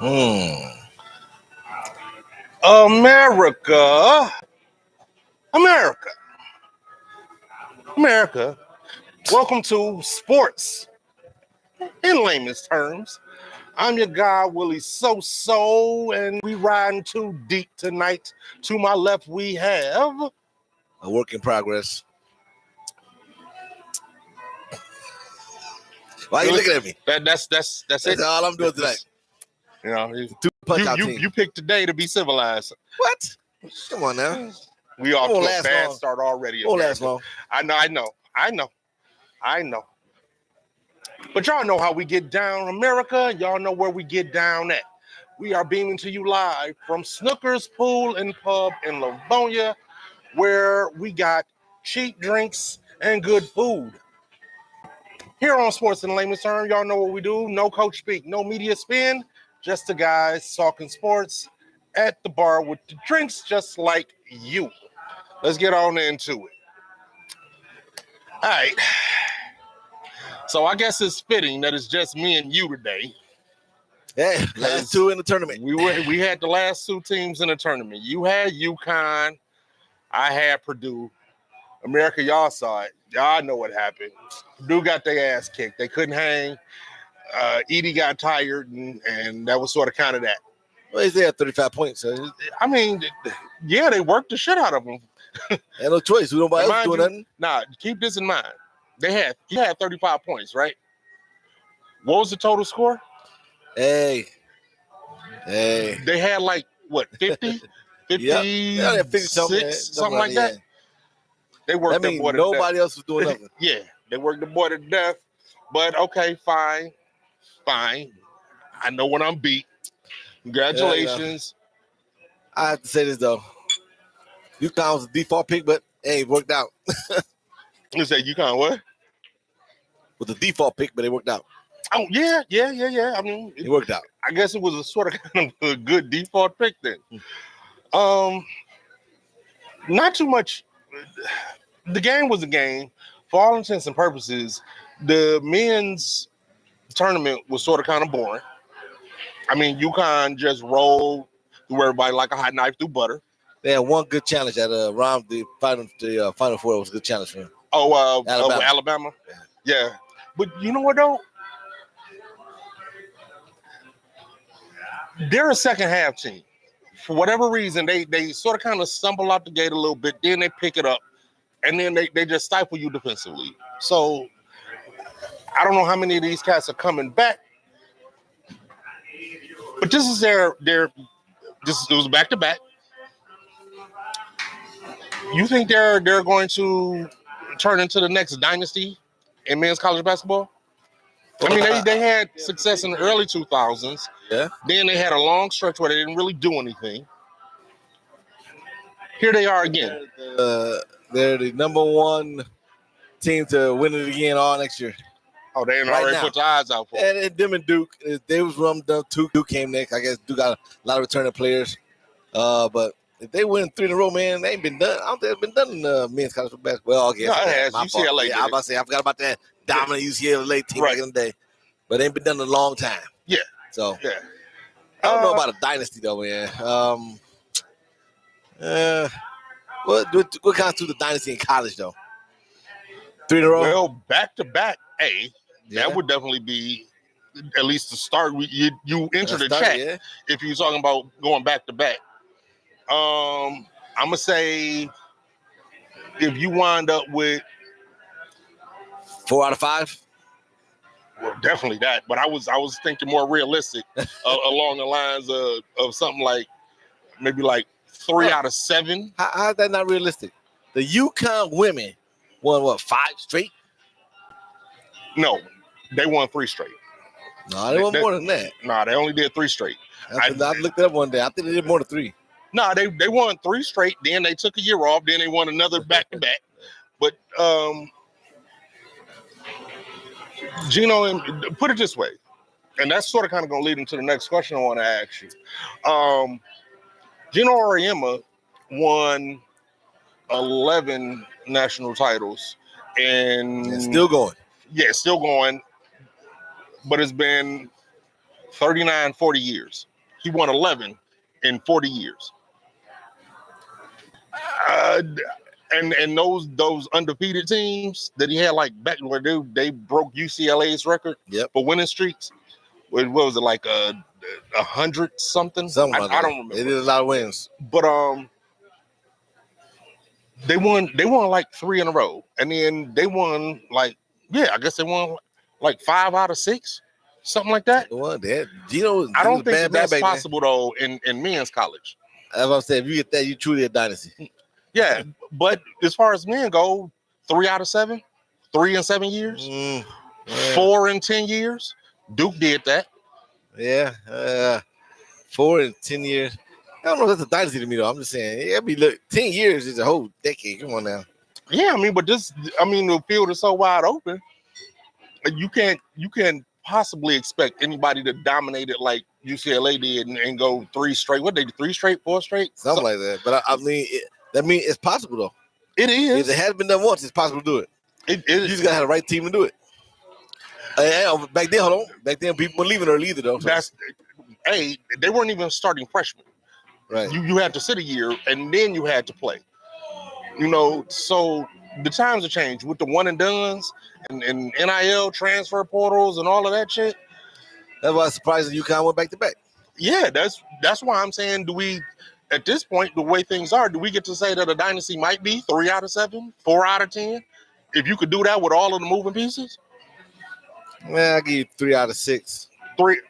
America. Welcome to sports in layman's terms. I'm your guy, Willie So, and we riding too deep tonight. To my left, we have a work in progress. Why are you looking at me? That's it. All I'm doing tonight. You know, you picked today to be civilized. What? Come on now. We off to a bad start already. Won't last long. I know. But y'all know how we get down, America. Y'all know where we get down at. We are beaming to you live from Snooker's Pool and Pub in Livonia, where we got cheap drinks and good food. Here on Sports in Layman's Terms, y'all know what we do. No coach speak, no media spin, just the guys talking sports at the bar with the drinks just like you. Let's get on into it. All right. So I guess it's fitting that it's just me and you today. Yeah, last two in the tournament. We had the last two teams in the tournament. You had UConn. I had Purdue. America, y'all saw it. Y'all know what happened. Purdue got their ass kicked. They couldn't hang. Edie got tired, and that was sort of kind of that. Well, he's there at 35 points. So. I mean, yeah, they worked the shit out of him. Had no choice. We nobody else doing nothing. Nah, keep this in mind. He had 35 points, right? What was the total score? Hey. They had like, what, 50? 50, yep. Yeah, 50 something like that. They worked that boy to death. Nobody else was doing nothing. Yeah, they worked the boy to death. But okay, fine. I know when I'm beat. Congratulations. Yeah, I have to say this, though. UConn was a default pick, but hey, it worked out. You say UConn what? Was a default pick, but it worked out. Oh, yeah. I mean, it worked out. I guess it was a sort of kind of a good default pick then. Not too much. The game was a game. For all intents and purposes, the men's tournament was sort of kind of boring. I mean, UConn just rolled through everybody like a hot knife through butter. They had one good challenge at around the Final Four. It was a good challenge for him. Oh, Alabama? Yeah. But you know what, though? They're a second half team. For whatever reason, they sort of kind of stumble out the gate a little bit, then they pick it up, and then they just stifle you defensively. So I don't know how many of these cats are coming back, but this is it was back to back. You think they're going to turn into the next dynasty in men's college basketball? I mean, they had success in the early 2000s. Yeah. Then they had a long stretch where they didn't really do anything. Here they are again. They're the number one team to win it again all next year. Oh, they ain't already put their eyes out for it. And them and Duke, they was rummed up. Duke came next. I guess Duke got a lot of returning players. But if they win 3 in a row, man, they ain't been done. I don't think it's been done in the men's college basketball. Well, I guess. No, it has. UCLA. Yeah, I was about to say, I forgot about that dominant UCLA team back in the day. But they ain't been done in a long time. Yeah. So, yeah. I don't know about a dynasty, though, man. What constitutes a dynasty in college, though? 3 in a row? Well, back-to-back, that would definitely be at least the start. You enter the chat if you're talking about going back-to-back. I'm going to say if you wind up with 4 out of 5? Well, definitely that. But I was thinking more realistic along the lines of something like maybe like 3 out of 7. How's that not realistic? The UConn women won, 5 straight? No, they won 3 straight. No, they won more than that. No, they only did 3 straight. I looked it up one day. I think they did more than 3. No, they won 3 straight. Then they took a year off. Then they won another back-to-back. But Gino, and put it this way, and that's sort of kind of going to lead into the next question I want to ask you. Gino Auriemma won 11 national titles, and still going. Yeah, still going. But it's been 39, 40 years. He won 11 in 40 years. And those undefeated teams that he had, like back where they broke UCLA's record for winning streaks. What was it, like 100 something? I don't remember. They did a lot of wins, but they won like 3 in a row, and then they won I guess they won like 5 out of 6, something like that. Gino, I don't think that's possible though in men's college. As I'm saying, if you get that, you truly a dynasty. Yeah, but as far as men go, 3 out of 7, 3 in 7 years, 4 in 10 years. Duke did that. Yeah, 4 in 10 years. I don't know if that's a dynasty to me though. I'm just saying, look, 10 years is a whole decade. Come on now. Yeah, but the field is so wide open. You can't possibly expect anybody to dominate it like UCLA did and go 3 straight. What they do, 3 straight, 4 straight, something like that. But that means it's possible though. It is. If it has been done once, it's possible to do it. You just gotta have the right team to do it. Back then, people were leaving early either though. So. They weren't even starting freshmen. Right. You had to sit a year and then you had to play. So the times have changed with the one and dones and NIL transfer portals and all of that shit. That's why it's surprising UConn went back to back. Yeah, that's why I'm saying, do we, at this point, the way things are, do we get to say that a dynasty might be 3 out of 7, 4 out of 10? If you could do that with all of the moving pieces? Man, I'll give you 3 out of 6. 3.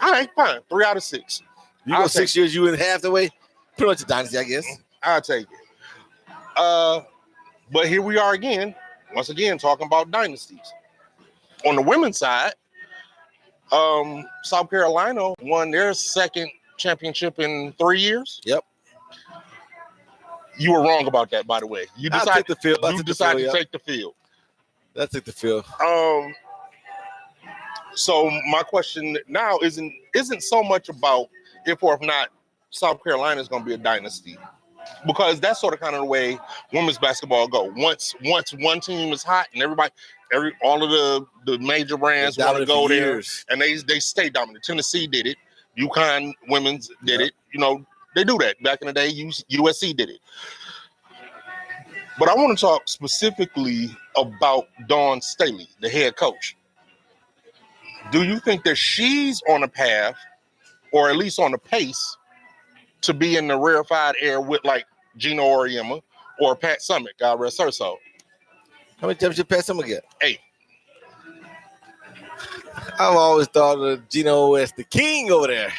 All right, fine. 3 out of 6. You go 6 years, you in half the way. Pretty much a dynasty, I guess. I'll take it. But here we are again, once again, talking about dynasties. On the women's side, South Carolina won their second championship in 3 years. Yep. You were wrong about that, by the way. You decided to take the field. That took the field. So my question now isn't so much about if or if not South Carolina is going to be a dynasty, because that's sort of kind of the way women's basketball go. Once one team is hot and all of the major brands want to go there, and they stay dominant. Tennessee did it. UConn women's did it. They do that. Back in the day, USC did it. But I want to talk specifically about Dawn Staley, the head coach. Do you think that she's on a path, or at least on a pace, to be in the rarefied air with like Gino Auriemma or Pat Summitt? God rest her soul. How many championships Pat Summitt get? 8. I've always thought of Gino as the king over there.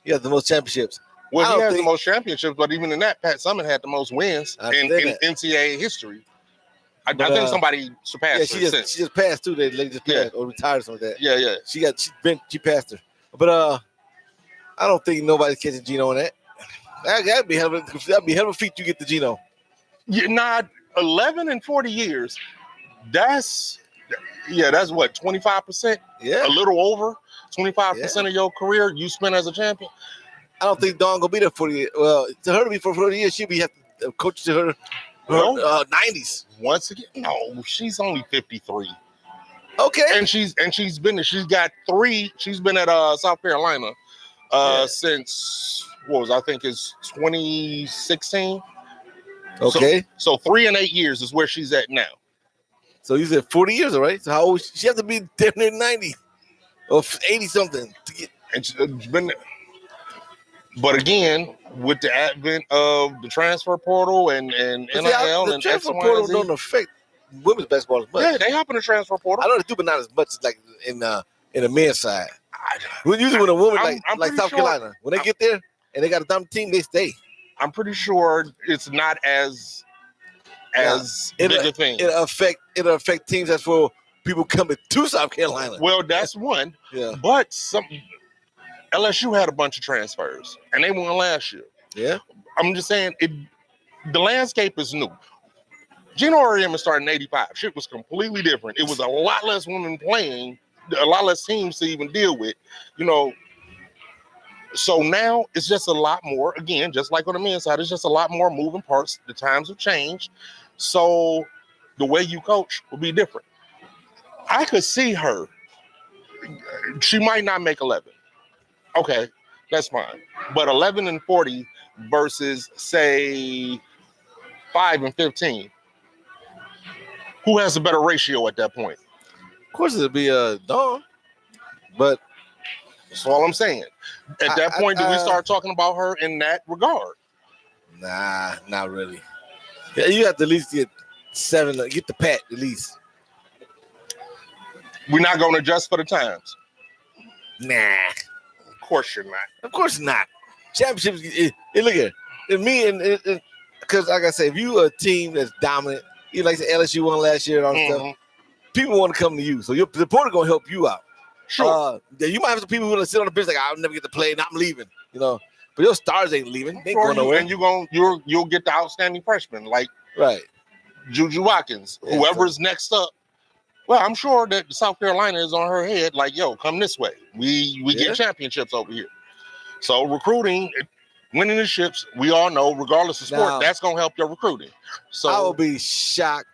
He has the most championships. Well, he has the most championships, but even in that, Pat Summitt had the most wins in NCAA history. I think somebody surpassed her. She just passed too. They just passed or retired or something like that. Yeah. She passed her. But I don't think nobody's catching Gino on that. That'd be hell of a feat you get the Gino. Yeah, 11 and 40 years. That's what, 25%? Yeah. A little over 25% of your career you spent as a champion. I don't think Dawn gonna be there 40 years. Well, to her to be for 40 years, she'll be have to coach to her 90s. Once again, no, she's only 53. Okay. And she's been there. She's got 3. She's been at South Carolina since I think it's 2016. Okay. So 3 and 8 years is where she's at now. So you said 40 years, all right? So how old she have to be definitely 90 or 80 something to get. And she's been there. But again, with the advent of the transfer portal and NIL the transfer portal don't affect women's basketball as much. Yeah, they hop in the transfer portal. I know they do, but not as much as like in the men's side. Usually when a woman like South Carolina, when they get there and they got a dumb team, they stay. I'm pretty sure it's not as big a thing. It'll affect teams that's for people coming to South Carolina. Well, that's one. Yeah. But LSU had a bunch of transfers, and they won last year. Yeah. I'm just saying, the landscape is new. Gino Auriemma started in 85. Shit was completely different. It was a lot less women playing, a lot less teams to even deal with, So now it's just a lot more, again, just like on the men's side, it's just a lot more moving parts. The times have changed. So the way you coach will be different. I could see her. She might not make 11. Okay, that's fine. But 11-40 versus say 5-15. Who has a better ratio at that point? Of course, it'll be Dawn, but That's all I'm saying. At that point, do we start talking about her in that regard? Nah, not really. Yeah, you have to at least get 7, get the pat at least. We're not going to adjust for the times. Nah, Of course you're not. of course not. Championships. Look at it. Me and because like I said, if you a team that's dominant, you like the LSU won last year and all that stuff. People want to come to you, so your supporter gonna help you out. Sure. You might have some people who gonna sit on the bench like I'll never get to play and I'm leaving. But your stars ain't leaving. They ain't going nowhere. And you'll get the outstanding freshman like right. Juju Watkins, whoever's next up. Well, I'm sure that South Carolina is on her head like, yo, come this way. We get championships over here. So recruiting, winning the ships, we all know, regardless of sport, that's gonna help your recruiting. So I will be shocked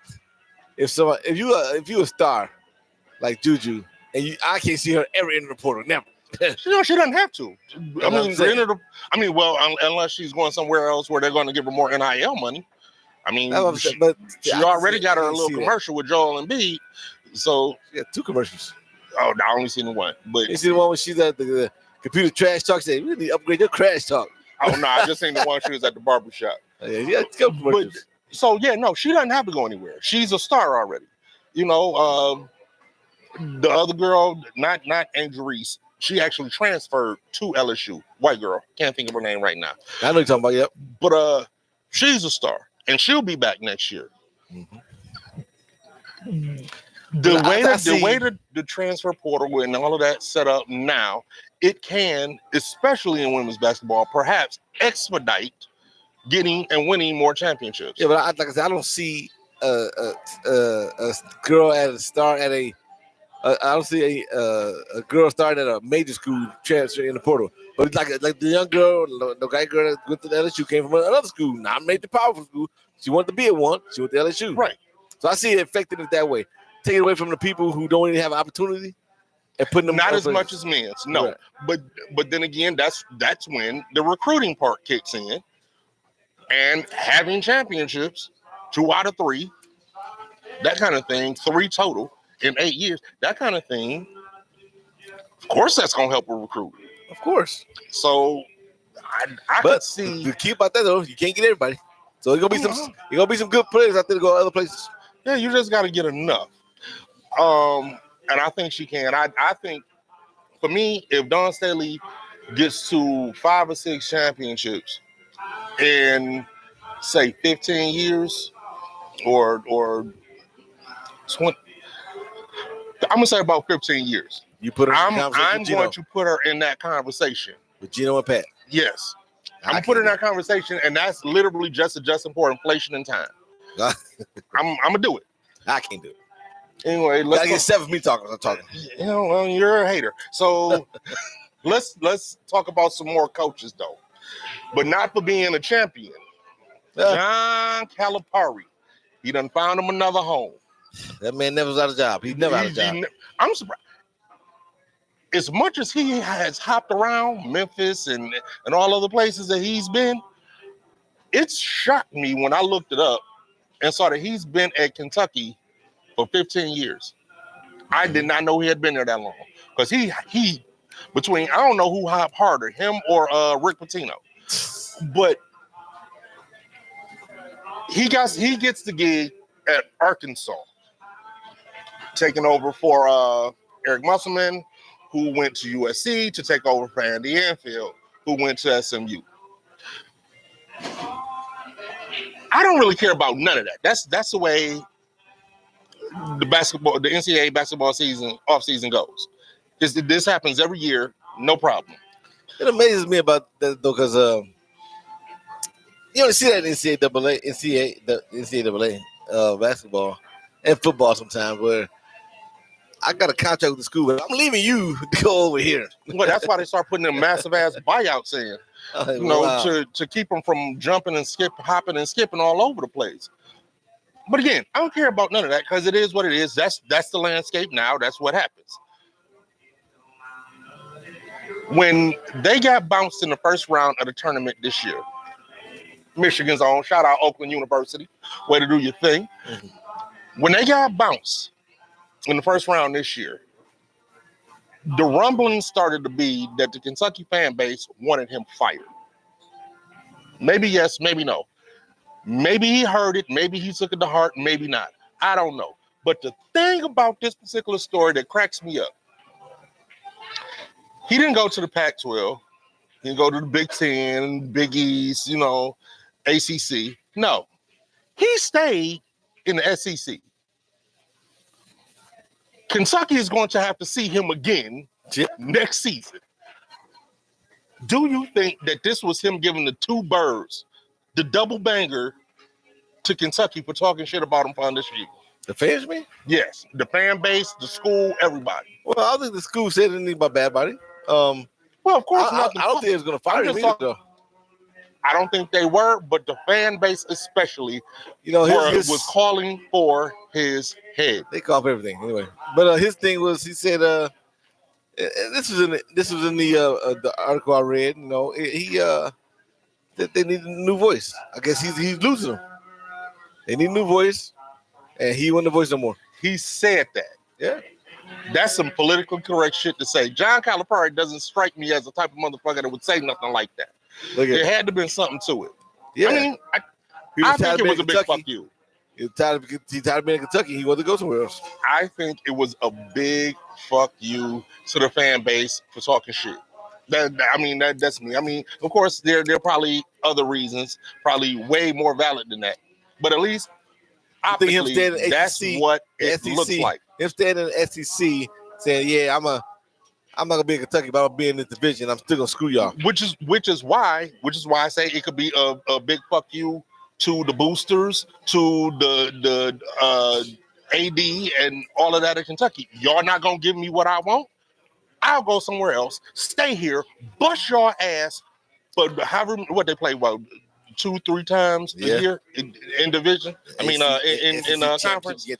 if you a star like Juju and I can't see her ever enter the portal. Never. She doesn't have to. Unless she's going somewhere else where they're going to give her more NIL money. I mean, she already got her little commercial with Joel Embiid. So yeah, 2 commercials. Oh, I only seen the one. But you see the one when she's at the computer trash talk. Say, we need to upgrade your crash talk. Oh no, I just seen the one she was at the barbershop. Yeah, commercials. So yeah, no, she doesn't have to go anywhere. She's a star already. The other girl, not Angel Reese, she actually transferred to LSU. White girl, can't think of her name right now. I know you're talking about. Yep. But she's a star, and she'll be back next year. Mm-hmm. The way the transfer portal and all of that set up now, it can, especially in women's basketball, perhaps expedite getting and winning more championships. Yeah, but like I said, I don't see a girl at a star at a. I don't see a girl starting at a major school transfer in the portal. But like the young girl, the guy girl that went to the LSU came from another school, not major powerful school. She wanted to be at one. She went to LSU. Right. So I see it affecting it that way. Take it away from the people who don't even have opportunity and putting them not as much as men's. No. Right. But then again, that's when the recruiting part kicks in. And having championships, 2 out of 3, that kind of thing, 3 total in 8 years, that kind of thing, of course that's going to help a recruit. Of course. So I could see. The key about that, though, you can't get everybody. So there's gonna be some good players out there to go other places. Yeah, you just got to get enough. And I think she can. I think, for me, if Dawn Staley gets to 5 or 6 championships in, say, 15 years or 20, I'm going to say about 15 years. You put her I'm going to put her in that conversation. With Gino and Pat? Yes. I'm going to put her in that conversation, and that's literally just adjusting for inflation and time. I'm going to do it. I can't do it. Anyway, let's get 7 of me talking. I'm talking. Well, you're a hater. So let's talk about some more coaches, though. But not for being a champion. John Calipari. He done found him another home. That man never was out of job. He's never out of job. I'm surprised. As much as he has hopped around Memphis and all other places that he's been, it shocked me when I looked it up and saw that he's been at Kentucky for 15 years. I did not know he had been there that long. Because he between, I don't know who hopped harder, him or Rick Pitino. But he gets the gig at Arkansas, taking over for Eric Musselman, who went to USC to take over for Andy Anfield, who went to SMU. I don't really care about none of that. That's the way the NCAA basketball season, off season goes. This happens every year, no problem. It amazes me about that though, because you don't see that in NCAA basketball and football sometimes where I got a contract with the school, but I'm leaving you to go over here. Well, that's why they start putting them massive ass buyouts in, to keep them from jumping and hopping and skipping all over the place. But again, I don't care about none of that because it is what it is. That's the landscape now. That's what happens. When they got bounced in the first round of the tournament this year, Michigan's own, shout out Oakland University, way to do your thing. When they got bounced in the first round this year, the rumbling started to be that the Kentucky fan base wanted him fired. Maybe yes, maybe no. Maybe he heard it, maybe he took it to heart, maybe not. I don't know. But the thing about this particular story that cracks me up, he didn't go to the Pac-12. He didn't go to the Big Ten, Big East, ACC. No. He stayed in the SEC. Kentucky is going to have to see him again next season. Do you think that this was him giving the two birds, the double banger to Kentucky for talking shit about him for this year? The fans, man? Yes. The fan base, the school, everybody. Well, I don't think the school said anything about bad body. Well, of course not. I don't think it was going to fire him either, though. I don't think they were, but the fan base especially, was calling for his head. They call for everything anyway. But his thing was, he said, this was in the article I read. That they need a new voice. I guess he's losing them. They need a new voice, and he wasn't the voice no more. He said that. Yeah. That's some politically correct shit to say. John Calipari doesn't strike me as the type of motherfucker that would say nothing like that. There had to have been something to it. Yeah. I mean, I think it was a big fuck you. He's tired of being in Kentucky. He wanted to go somewhere else. I think it was a big fuck you to the fan base for talking shit. That's me. I mean, of course, there are probably other reasons, probably way more valid than that. But at least, optically, that's what it looks like. Him standing in the SEC saying, "Yeah, I'm not gonna be in Kentucky, but I'm be in this division. I'm still gonna screw y'all." Which is why I say it could be a big fuck you to the boosters, to the AD and all of that in Kentucky. Y'all not gonna give me what I want. I'll go somewhere else. Stay here, bust your ass. But however, what they play, 2-3 times a year in division. I mean, in conference. Yeah.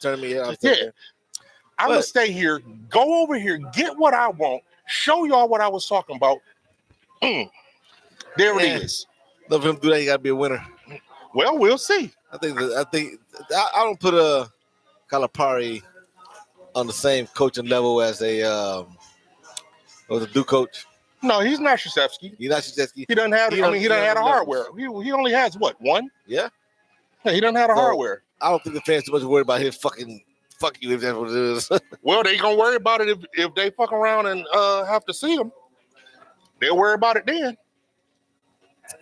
I'm gonna stay here, go over here, get what I want, show y'all what I was talking about. There it is. Love him do that. You gotta be a winner. Well, we'll see. I don't put a Calipari on the same coaching level as a Duke coach. No, he's not Krzyzewski. He's not Krzyzewski. He doesn't have. He doesn't have the hardware. He only has what, one? Yeah. He doesn't have the hardware. I don't think the fans too much worried about his fucking fuck you if that's what it is. Well, they gonna worry about it if they fuck around and have to see him. They'll worry about it then.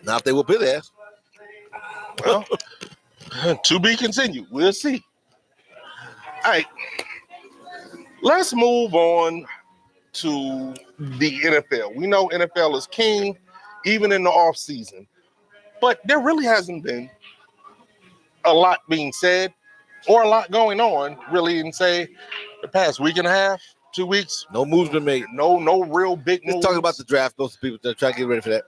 Not if they whoop his ass. Well, to be continued. We'll see. All right. Let's move on to the NFL. We know NFL is king, even in the off season. But there really hasn't been a lot being said or a lot going on, really, in, say, the past week and a half, 2 weeks. No moves been made. No real big moves. Let's talk about the draft. Those people that try to get ready for that.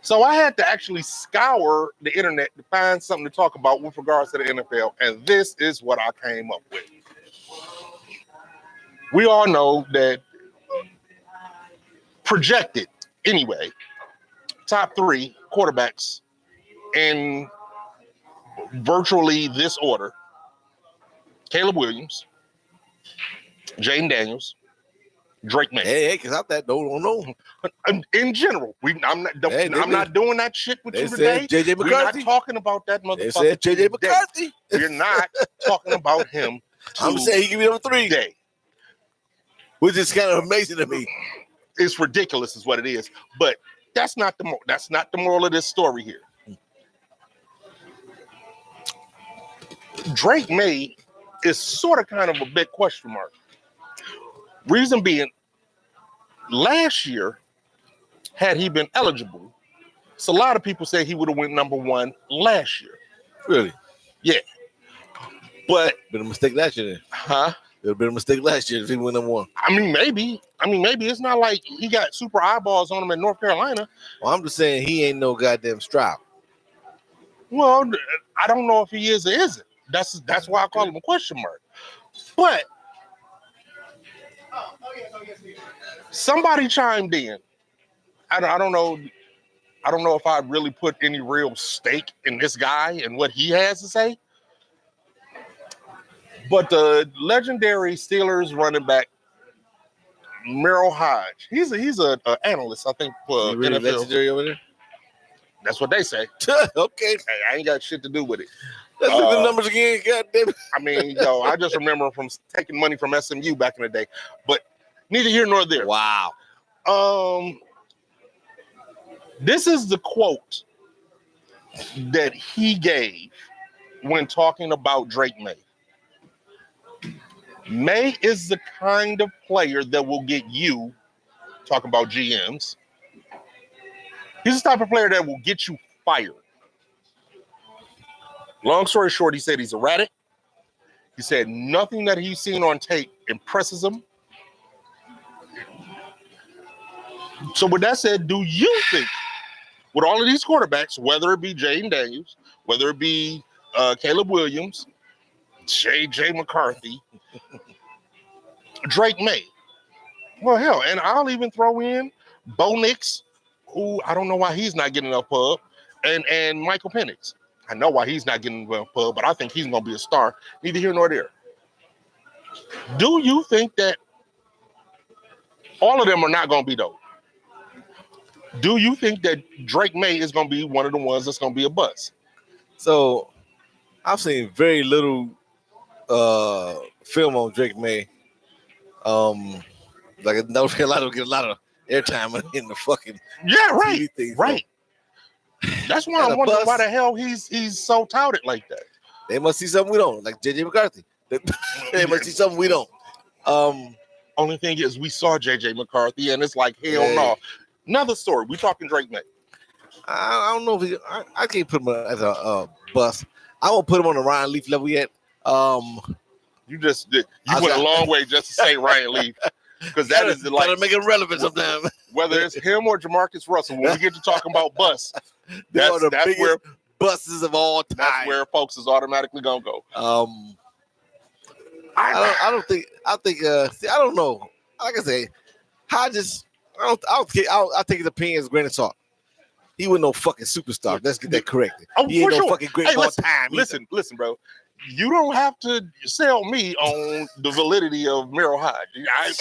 So I had to actually scour the internet to find something to talk about with regards to the NFL, and this is what I came up with. We all know that projected, anyway, top 3 quarterbacks in virtually this order: Caleb Williams, Jaden Daniels, Drake May. Hey, because I'm that don't know. In general, I'm not doing that shit with you today. JJ McCarthy. We're not talking about that motherfucker. They said JJ McCarthy. We're not talking about him. I'm saying he give me number 3 today, which is kind of amazing to me. It's ridiculous, is what it is. But that's not the moral of this story here. Drake May is sort of kind of a big question mark. Reason being, last year, had he been eligible, so a lot of people say he would have went number 1 last year. Really? Yeah. But been a mistake last year then. Huh? It would have been a mistake last year if he went number 1. I mean, maybe. It's not like he got super eyeballs on him in North Carolina. Well, I'm just saying he ain't no goddamn Stroud. Well, I don't know if he is or isn't. That's why I call him a question mark. But Somebody chimed in. I don't know. I don't know if I really put any real stake in this guy and what he has to say. But the legendary Steelers running back Merrill Hodge, he's a analyst, I think, for You really NFL. legendary over there? That's what they say. Okay. Hey, I ain't got shit to do with it. Let's look at the numbers again. God damn it. I mean, yo, I just remember from taking money from SMU back in the day. But neither here nor there. Wow. This is the quote that he gave when talking about Drake May. May is the kind of player that will get you, talking about GMs, he's the type of player that will get you fired. Long story short, he said he's erratic. He said nothing that he's seen on tape impresses him. So with that said, do you think, with all of these quarterbacks, whether it be Jaden Daniels, whether it be Caleb Williams, J.J. McCarthy, Drake May, well, hell, and I'll even throw in Bo Nix, who I don't know why he's not getting enough pub, and Michael Penix. I know why he's not getting enough pub, but I think he's going to be a star, neither here nor there. Do you think that all of them are not going to be those? Do you think that Drake May is going to be one of the ones that's going to be a bust? So, I've seen very little film on Drake May. Like a lot of airtime in the fucking right, TV thing, right. That's why I'm wondering why the hell he's so touted like that. They must see something we don't, like J.J. McCarthy. They must see something we don't. Only thing is, we saw J.J. McCarthy, and it's like, hell no. Another story. We talking Drake May. I don't know if I can't put him as a bust. I won't put him on the Ryan Leaf level yet. You went a long way just to say Ryan Leaf, because that is like gotta make it relevant sometimes. Whether it's him or Jamarcus Russell, when we get to talking about busts, that's where busts of all time. That's where folks is automatically gonna go. I don't know. Like I say, I'll take his opinion as a grain of salt. He wasn't no fucking superstar. Let's get that corrected. Oh, he ain't no sure. fucking great of all time. Listen, bro. You don't have to sell me on the validity of Merrill Hodge.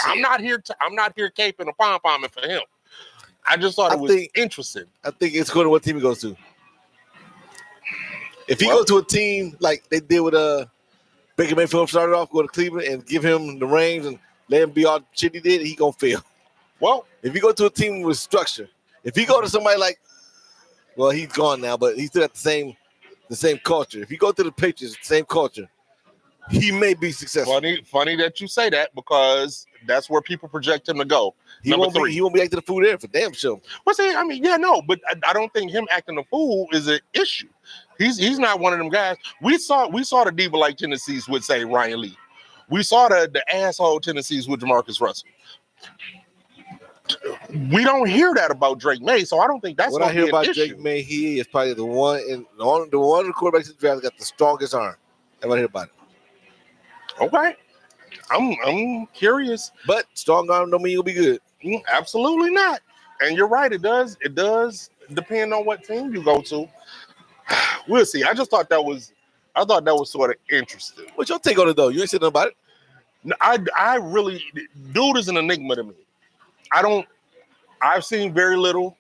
I'm not here caping and pom-pomming for him. I just thought it was interesting. I think it's going to what team he goes to. If he goes to a team like they did with Baker Mayfield, started off, go to Cleveland and give him the reins and let him be all the shit he did, he gonna fail. Well, if you go to a team with structure, if you go to somebody like, well, he's gone now, but he's still got the same culture. If you go to the Patriots, same culture, he may be successful. Funny that you say that, because that's where people project him to go. He won't be acting a fool there for damn sure. Well, see, I mean, but I don't think him acting a fool is an issue. He's not one of them guys. We saw the diva-like tendencies with, say, Ryan Lee. We saw the asshole tendencies with Jamarcus Russell. We don't hear that about Drake May, so I don't think that's what I hear about issue. Drake May. He is probably the one of the quarterbacks in the draft that got the strongest arm. I want to hear about it. Okay, I'm curious, but strong arm don't mean you'll be good. Absolutely not. And you're right. It does depend on what team you go to. We'll see. I thought that was sort of interesting. What's your take on it though? You ain't said nothing about it. No, I really, dude is an enigma to me. I've seen very little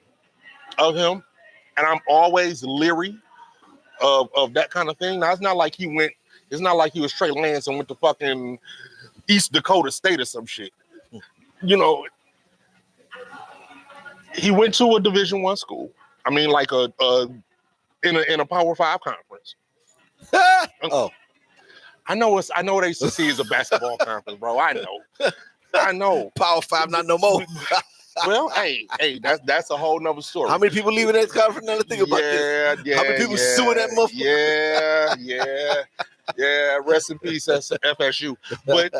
of him, and I'm always leery of that kind of thing. Now, it's not like he was Trey Lance and went to fucking East Dakota State or some shit. You know, he went to a Division I school. I mean, like in a Power 5 conference. Oh. I know what ACC is a basketball conference, bro. I know. Power 5, not no more. Well, hey, that's a whole nother story. How many people leaving that conference? Now to think about this. Yeah. How many people suing that motherfucker? Yeah. Rest in peace, FSU. But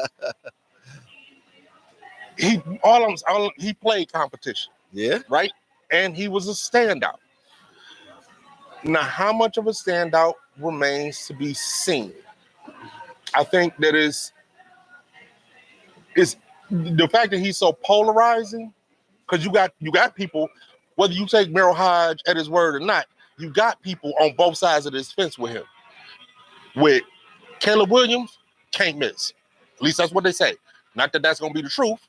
he played competition. Yeah. Right? And he was a standout. Now, how much of a standout remains to be seen? I think that is the fact that he's so polarizing, because you got people, whether you take Merrill Hodge at his word or not, you got people on both sides of this fence with him. With Caleb Williams, can't miss. At least that's what they say. Not that that's going to be the truth.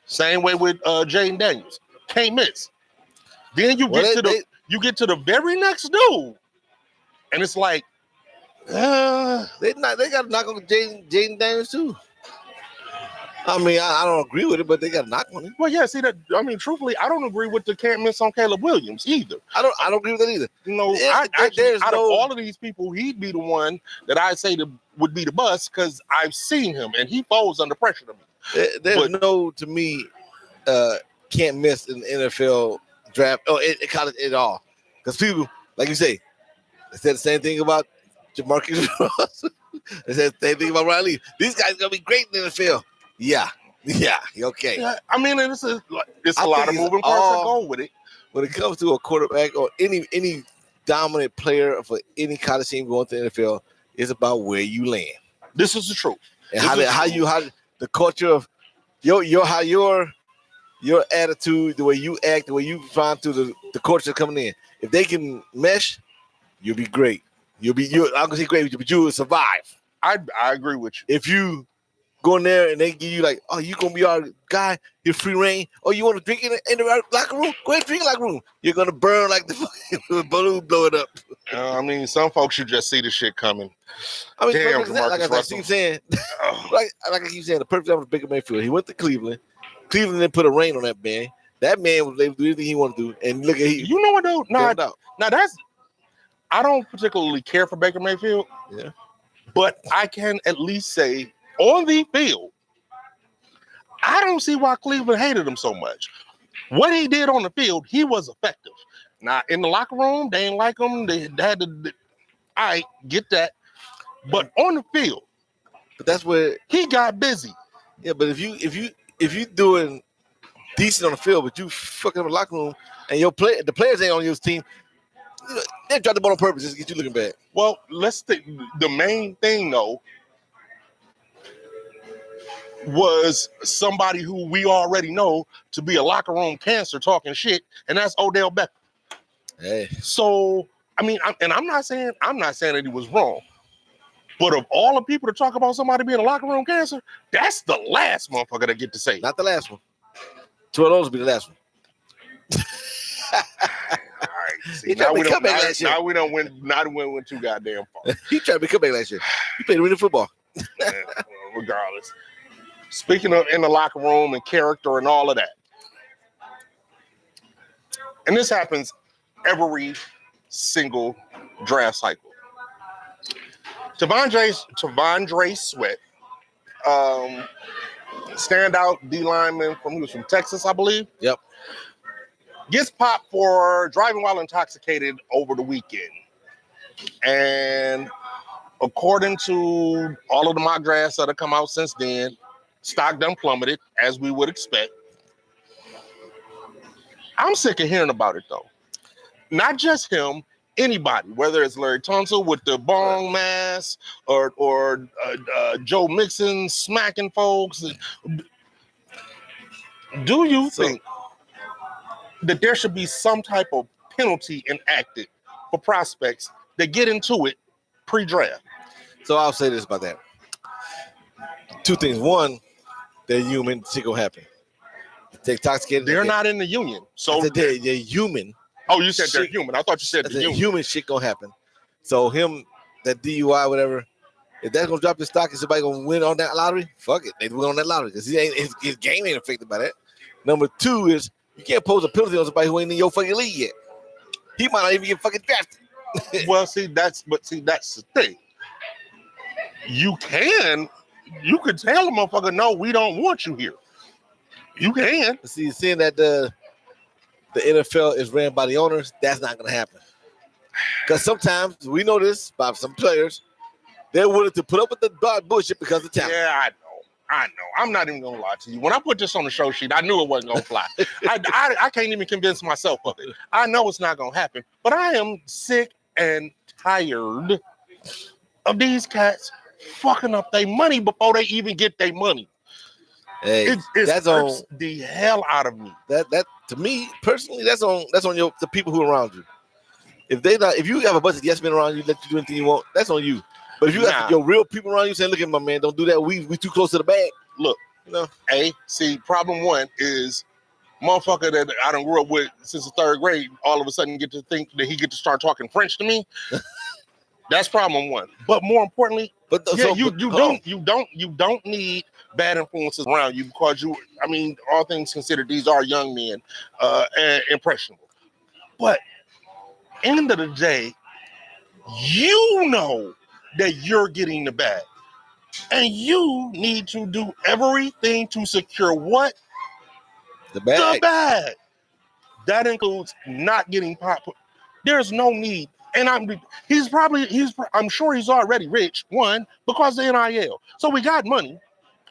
Same way with Jaden Daniels, can't miss. Then you get to the very next dude, and it's like, they got to knock on Jaden Daniels too. I mean, I don't agree with it, but they got to knock on him. Well, yeah. See that? I mean, truthfully, I don't agree with the can't miss on Caleb Williams either. I don't agree with that either. You know, out of all of these people, he'd be the one that I say would be the bust because I've seen him and he falls under pressure to me. There's no, to me, can't miss in the NFL draft or in college at all. Because people, like you say, they said the same thing about Jamarcus Ross. They said the same thing about Riley. These guys are going to be great in the NFL. Yeah, okay. Yeah, I mean, it's a lot of moving parts to go with it. When it comes to a quarterback or any dominant player for any college team going to the NFL, it's about where you land. This is the truth. And how the culture of your attitude, the way you act, the way you find through the culture coming in. If they can mesh, you'll be great. I'm gonna say great, but you will survive. I agree with you. If you go in there and they give you like, oh, you gonna be our guy, you're free reign. Oh, you want to drink in the locker room? Go ahead, drink in the locker room. You're gonna burn like the balloon, blow it up. I mean, some folks should just see the shit coming. I mean, damn, like I keep saying, like I keep saying, the perfect example of Baker Mayfield. He went to Cleveland. Cleveland didn't put a rein on that man. That man was able to do anything he wanted to do. And look at you know what though? Now that's I don't particularly care for Baker Mayfield. Yeah, but I can at least say, on the field, I don't see why Cleveland hated him so much. What he did on the field, he was effective. Now, in the locker room, they didn't like him. They had to, I get that. But on the field, but that's where he got busy. Yeah, but if you doing decent on the field, but you fucking up the locker room, and the players ain't on your team, they dropped the ball on purpose just to get you looking bad. Well, let's think. The main thing though was somebody who we already know to be a locker room cancer talking shit, and that's Odell Beckham. Hey. So I mean, I'm not saying that he was wrong, but of all the people to talk about somebody being a locker room cancer, that's the last motherfucker to get to say. Not the last one. Two of those will be the last one. All right. See, now we don't win too goddamn far. He tried to come back last year. He played winning football. Yeah, regardless. Speaking of in the locker room and character and all of that, and this happens every single draft cycle. T'Vondre Sweat, standout D lineman he was from Texas, I believe. Yep. Gets popped for driving while intoxicated over the weekend. And according to all of the mock drafts that have come out since then, stock done plummeted, as we would expect. I'm sick of hearing about it, though. Not just him, anybody, whether it's Larry Tunsil with the bong mask or Joe Mixon smacking folks. Do you think that there should be some type of penalty enacted for prospects that get into it pre-draft? So I'll say this about that. Two things. One, they're human. Shit gonna happen. They're intoxicated. They're not in the union. So they're human. Oh, you said they're human. I thought you said the union. Human shit gonna happen. So him, that DUI, whatever, if that's gonna drop his stock, is somebody gonna win on that lottery? Fuck it. They win on that lottery because his game ain't affected by that. Number two is you can't pose a penalty on somebody who ain't in your fucking league yet. He might not even get fucking drafted. Well, that's the thing. You could tell a motherfucker, no, we don't want you here. You can. See, seeing that the NFL is ran by the owners, that's not going to happen. Because sometimes, we know this by some players, they're willing to put up with the bullshit because of talent. Yeah, I know. I'm not even going to lie to you. When I put this on the show sheet, I knew it wasn't going to fly. I can't even convince myself of it. I know it's not going to happen. But I am sick and tired of these cats fucking up their money before they even get their money. Hey, It that's hurts on the hell out of me. that to me personally. That's on the people who are around you. If you have a bunch of yes men around you, let you do anything you want, that's on you. But if you got Nah, your real people around you saying, "Look at my man, don't do that. We too close to the bag." look, You know. see, problem one is motherfucker that I done grew up with since the third grade. All of a sudden, get to think that he get to start talking French to me. That's problem one. But more importantly, yeah, you don't need bad influences around you because all things considered, these are young men and impressionable. But end of the day, you know that you're getting the bag. And you need to do everything to secure what? The The bag. bag. That includes not getting pop. There's no need. And I'm sure he's already rich, one, because of NIL. So we got money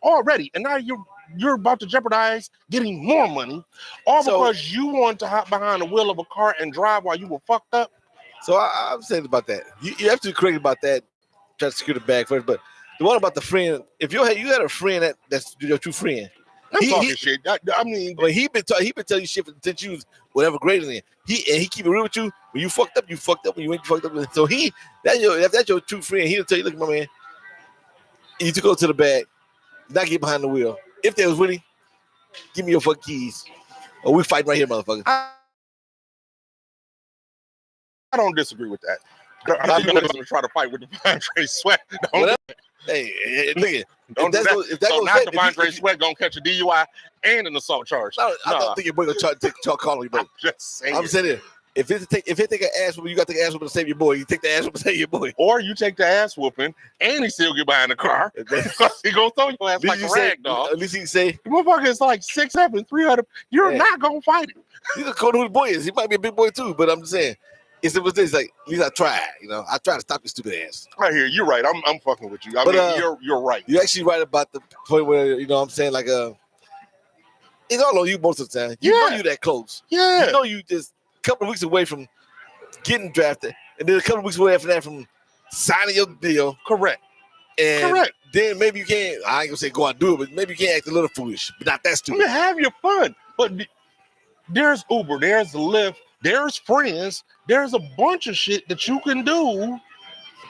already. And now you're about to jeopardize getting more money, all because you want to hop behind the wheel of a car and drive while you were fucked up. So I'm saying about that. You have to be correct about that. Try to secure the bag first, but the one about the friend. If you had a friend that's your true friend, I'm talking shit. he been telling you shit since you was whatever grade than he keep it real with you. When you fucked up, you fucked up. When you ain't fucked up. So if that's your true friend, he'll tell you, look, my man, you need to go to the bag, not get behind the wheel. If they was with him, give me your fucking keys, or we fighting right here, motherfucker. I don't disagree with that. I'm not going to try to fight with Devondre Sweat. Hey, look at don't do that. If Devondre Sweat gonna catch a DUI and an assault charge. I don't think your boy gonna take call on you, but I'm saying it. If it take an ass whooping, you got to take an ass whooping to save your boy. You take the ass whooping to save your boy, or you take the ass whooping and he still get behind the car because he gonna throw your ass like a rag dog. At least he can say, "The motherfucker is like 6'7", 300. You're not gonna fight him." You can call who the boy is. He might be a big boy too, but I'm just saying. It's like at least I tried. I tried to stop your stupid ass. Right here, you're right. I'm fucking with you. You're right. You're actually right about the point where I'm saying like it's all on you most of the time. You know you that close. Yeah. You know you just a couple of weeks away from getting drafted, and then a couple of weeks away after that from signing your deal. Correct. And then maybe you can't. I ain't gonna say go out and do it, but maybe you can't act a little foolish, but not that stupid. Have your fun, but there's Uber, there's Lyft, there's friends, there's a bunch of shit that you can do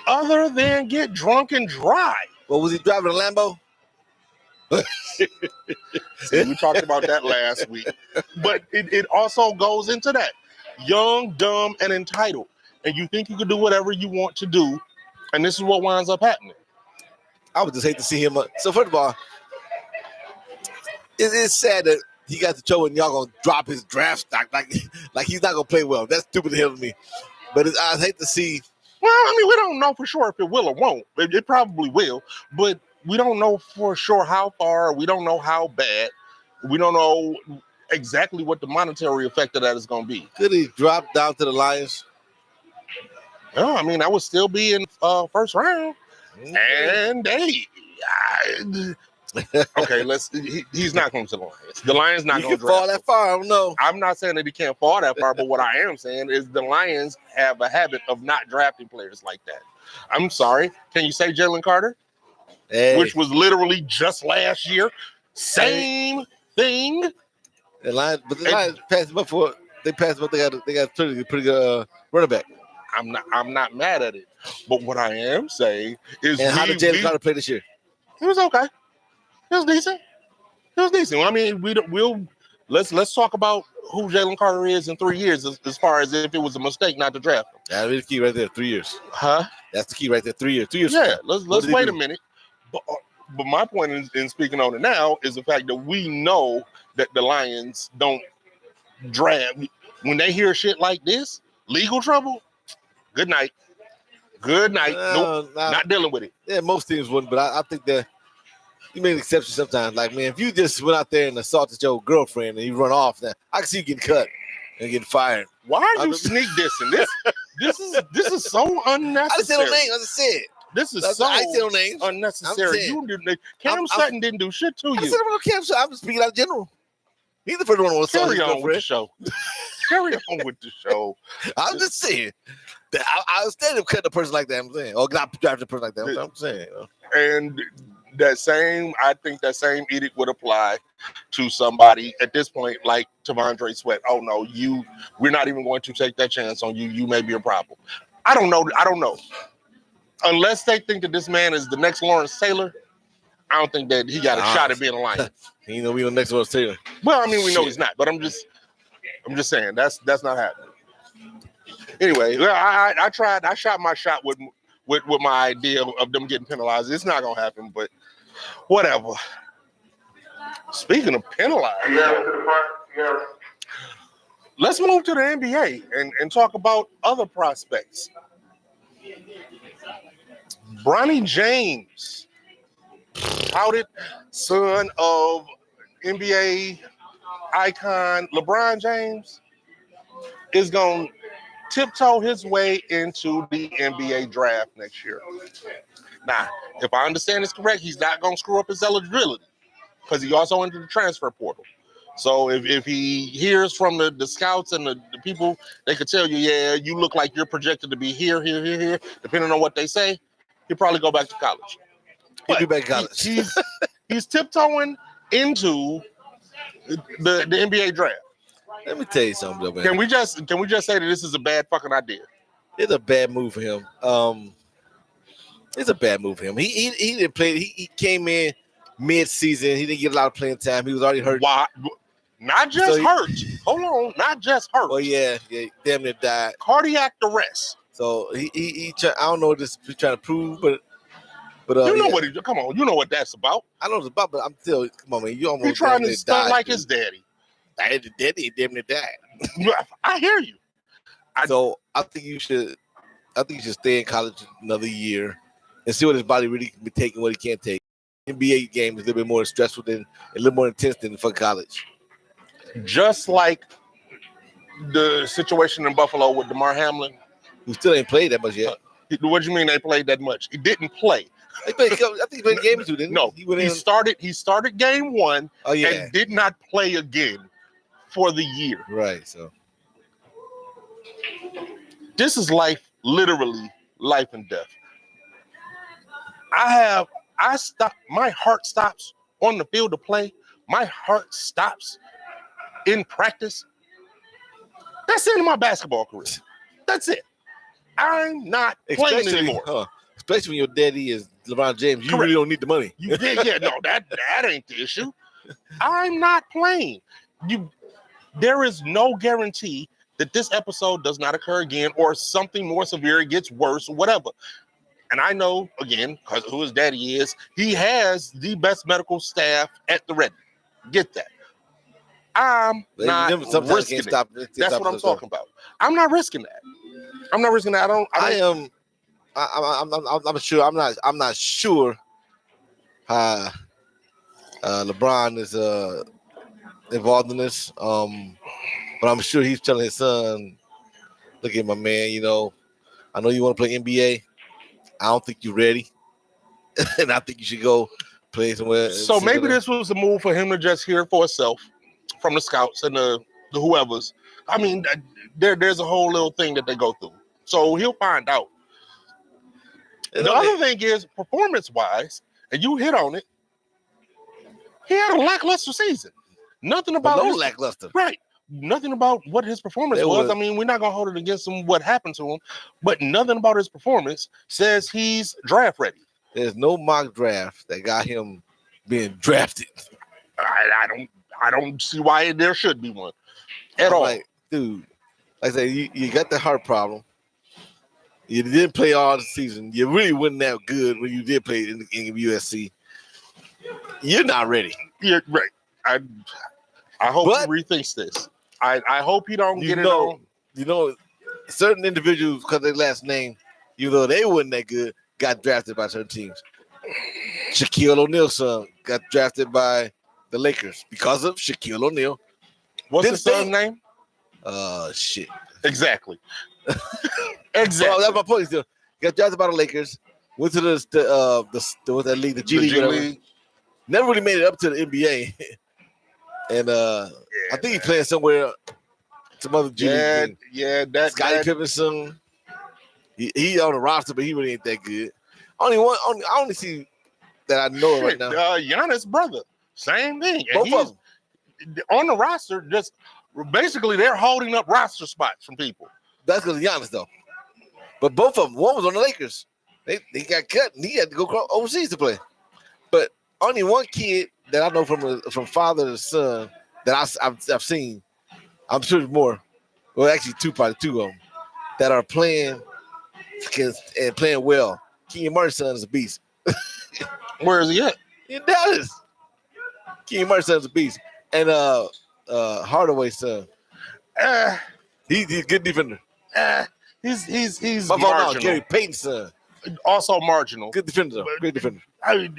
other than get drunk and drive. Well, was he driving a Lambo? See, we talked about that last week. But it also goes into that. Young, dumb, and entitled. And you think you can do whatever you want to do. And this is what winds up happening. I would just hate to see him. So first of all, it's sad that he got the trouble and y'all gonna drop his draft stock like he's not gonna play well. That's stupid to hell to me. But I hate to see. Well, we don't know for sure if it will or won't. It probably will, but we don't know for sure how far. We don't know how bad. We don't know exactly what the monetary effect of that is going to be. Could he drop down to the Lions? No, I would still be in first round. And okay, he's not going to the Lions. The Lions not going to fall that far. I don't know. I'm not saying that he can't fall that far, but what I am saying is the Lions have a habit of not drafting players like that. I'm sorry. Can you say Jalen Carter? Hey. Which was literally just last year. Same thing. The Lions passed him up for. They passed him up. They got a pretty good running back. I'm not mad at it, but what I am saying is, how did Jalen Carter play this year? It was okay. It was decent. Let's talk about who Jalen Carter is in 3 years, as far as if it was a mistake not to draft him. That's the key right there. 3 years. Huh? That's the key right there. 3 years. 2 years. Yeah. Let's wait a minute. But my point in speaking on it now is the fact that we know that the Lions don't draft when they hear shit like this, legal trouble. Good night. Nope. Not dealing with it. Yeah, most teams wouldn't, but I think that you make an exception sometimes. Like, man, if you just went out there and assaulted your girlfriend and you run off, then I can see you getting cut and getting fired. Why are you sneak dissing? This is so unnecessary. I just said no names. I just said. This is so unnecessary. Cam Sutton didn't do shit to you. I said about Cam Sutton. I'm just speaking out of general. He's the first one to carry on with the show. Carry on with the show. I'm just saying. I understand him cutting a person like that. I'm saying, or not drafting a person like that. I'm saying. And I think that same edict would apply to somebody at this point, like Tavondre Sweat. Oh no, we're not even going to take that chance on you. You may be a problem. I don't know. Unless they think that this man is the next Lawrence Taylor, I don't think that he got a shot at being a Lion. We the next Lawrence Taylor. Well, I mean, we know he's not, but I'm just saying that's not happening. Anyway, I tried. I shot my shot with my idea of them getting penalized. It's not gonna happen, but whatever. Speaking of penalized, let's move to the NBA and talk about other prospects. Bronny James, touted son of NBA icon LeBron James, is going to tiptoe his way into the NBA draft next year. Now, if I understand this correct, he's not going to screw up his eligibility because he also entered the transfer portal. So if he hears from the scouts and the people, they could tell you, yeah, you look like you're projected to be here, depending on what they say, he'll probably go back to college. He'll be back to college. He's tiptoeing into the NBA draft. Let me tell you something, though, man. Can we just say that this is a bad fucking idea? It's a bad move for him. It's a bad move for him. He didn't play. He came in mid-season. He didn't get a lot of playing time. He was already hurt. Why? Not just hurt. Hold on, not just hurt. Oh yeah, damn near died. Cardiac arrest. So he I don't know what he's trying to prove, but you know what come on, you know what that's about. I know what it's about, but I'm still, come on, man, you almost trying to stunt like his daddy. Daddy damn near died. I hear you. So I think you should stay in college another year and see what his body really can be taking, what he can't take. NBA game is a little bit more stressful than a little more intense than for college. Just like the situation in Buffalo with DeMar Hamlin, who still ain't played that much yet. What do you mean they played that much? He didn't play. I think he played game two, didn't he? No, he started game one and did not play again for the year. Right. So this is life, literally life and death. My heart stops on the field of play. My heart stops in practice. That's the end of my basketball career. That's it. I'm not playing anymore. Especially when your daddy is LeBron James. You really don't need the money. No, that ain't the issue. I'm not playing. There is no guarantee that this episode does not occur again or something more severe gets worse or whatever. And I know, again, because who his daddy is, he has the best medical staff at the ready. Get that. I'm not risking it. That's what I'm talking about. I'm not risking that. I'm not risking that. I'm sure. I'm not sure how LeBron is involved in this. But I'm sure he's telling his son, "Look at my man. I know you want to play NBA. I don't think you're ready, and I think you should go play somewhere." So maybe this was a move for him to just hear for himself from the scouts and the whoever's. I mean, there's a whole little thing that they go through. So he'll find out. The other thing is, performance-wise, and you hit on it, he had a lackluster season. Nothing about lackluster. Right. Nothing about what his performance was. I mean, we're not going to hold it against him, what happened to him, but nothing about his performance says he's draft ready. There's no mock draft that got him being drafted. I don't see why there should be one at all. Like, dude, like I say, you got the heart problem. You didn't play all the season. You really wasn't that good when you did play in USC. You're not ready. You're right. I hope he rethinks this. I hope he don't get it on. Certain individuals, because their last name, even though they wasn't that good, got drafted by certain teams. Shaquille O'Neal's son got drafted by the Lakers because of Shaquille O'Neal. What's his son's name? Shit. Exactly. Exactly. Well, that's my point. Still got drafted by the Lakers. Went to the what's that league? The G League. Never really made it up to the NBA. And I think he's playing somewhere, some other G League. Yeah, Scottie Pippen's son. He on the roster, but he really ain't that good. I only see that I know right Shit, now. Giannis' brother, same thing. And Both he's of them. on the roster. Just basically, they're holding up roster spots from people. That's because of Giannis, though. But both of them, one was on the Lakers. They got cut, and he had to go overseas to play. But only one kid that I know from father to son that I've seen, I'm sure there's more. Well, actually, probably two of them that are playing and playing well. Kenyon Martin's son is a beast. Where is he at? In Dallas. Kenyon Martin's son is a beast. And Hardaway's son. He's a good defender. He's My fault, marginal. no, Gary Payton's son. Also marginal. Good defender, though. Great defender.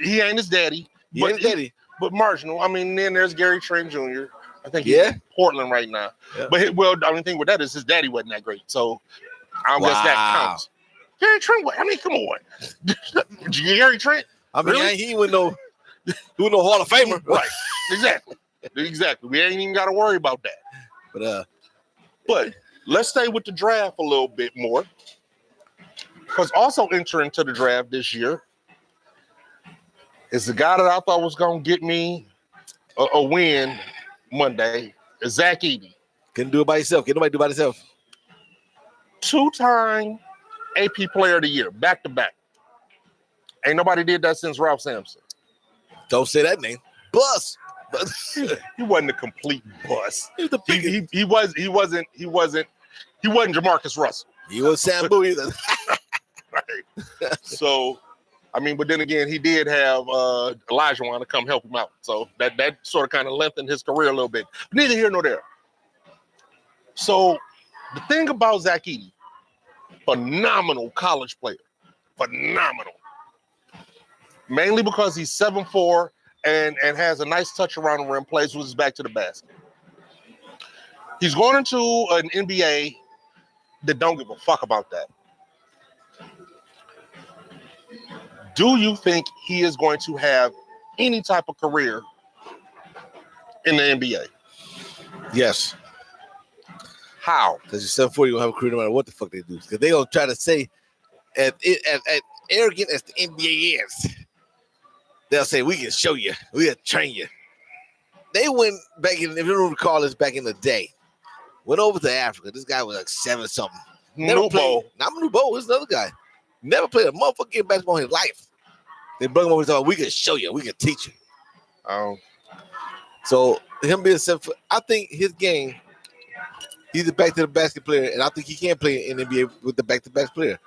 He ain't his daddy. He ain't his daddy. But marginal. I mean, then there's Gary Trent Jr. I think he's in Portland right now. Yeah. But the only thing with that is his daddy wasn't that great. So I don't guess that counts. Gary Trent, I mean, come on. Gary Trent? I mean, really? he wouldn't know Hall of Famer. Right. Exactly. We ain't even got to worry about that. But let's stay with the draft a little bit more. Because also entering to the draft this year is the guy that I thought was going to get me a win Monday, is Zach Edey. Couldn't do it by himself. Can't nobody do it by himself. 2-time AP Player of the Year, back to back. Ain't nobody did that since Ralph Sampson. Don't say that name. Bus. He wasn't a complete bust. He was the biggest. He wasn't Jamarcus Russell. He was Sam Bowie either. Right. So, I mean, but then again, he did have Elijah want to come help him out. So that sort of kind of lengthened his career a little bit. But neither here nor there. So the thing about Zach Edey, phenomenal college player. Phenomenal. Mainly because he's 7'4" and has a nice touch around the rim, plays with his back to the basket. He's going into an NBA that don't give a fuck about that. Do you think he is going to have any type of career in the NBA? Yes. How? Because you're 7'4", you're going to have a career no matter what the fuck they do. Because they're going to try to say, as arrogant as the NBA is, they'll say, we can show you. We can train you. They went back in, if you don't recall this, back in the day, went over to Africa. This guy was like 7-something. Never played. Not Nubo. This is another guy. Never played a motherfucking basketball in his life. They brought him over and thought, we can show you. We can teach you. So him being 7 foot, I think his game, he's a back to the basket player, and I think he can play in the NBA with the back to basket player.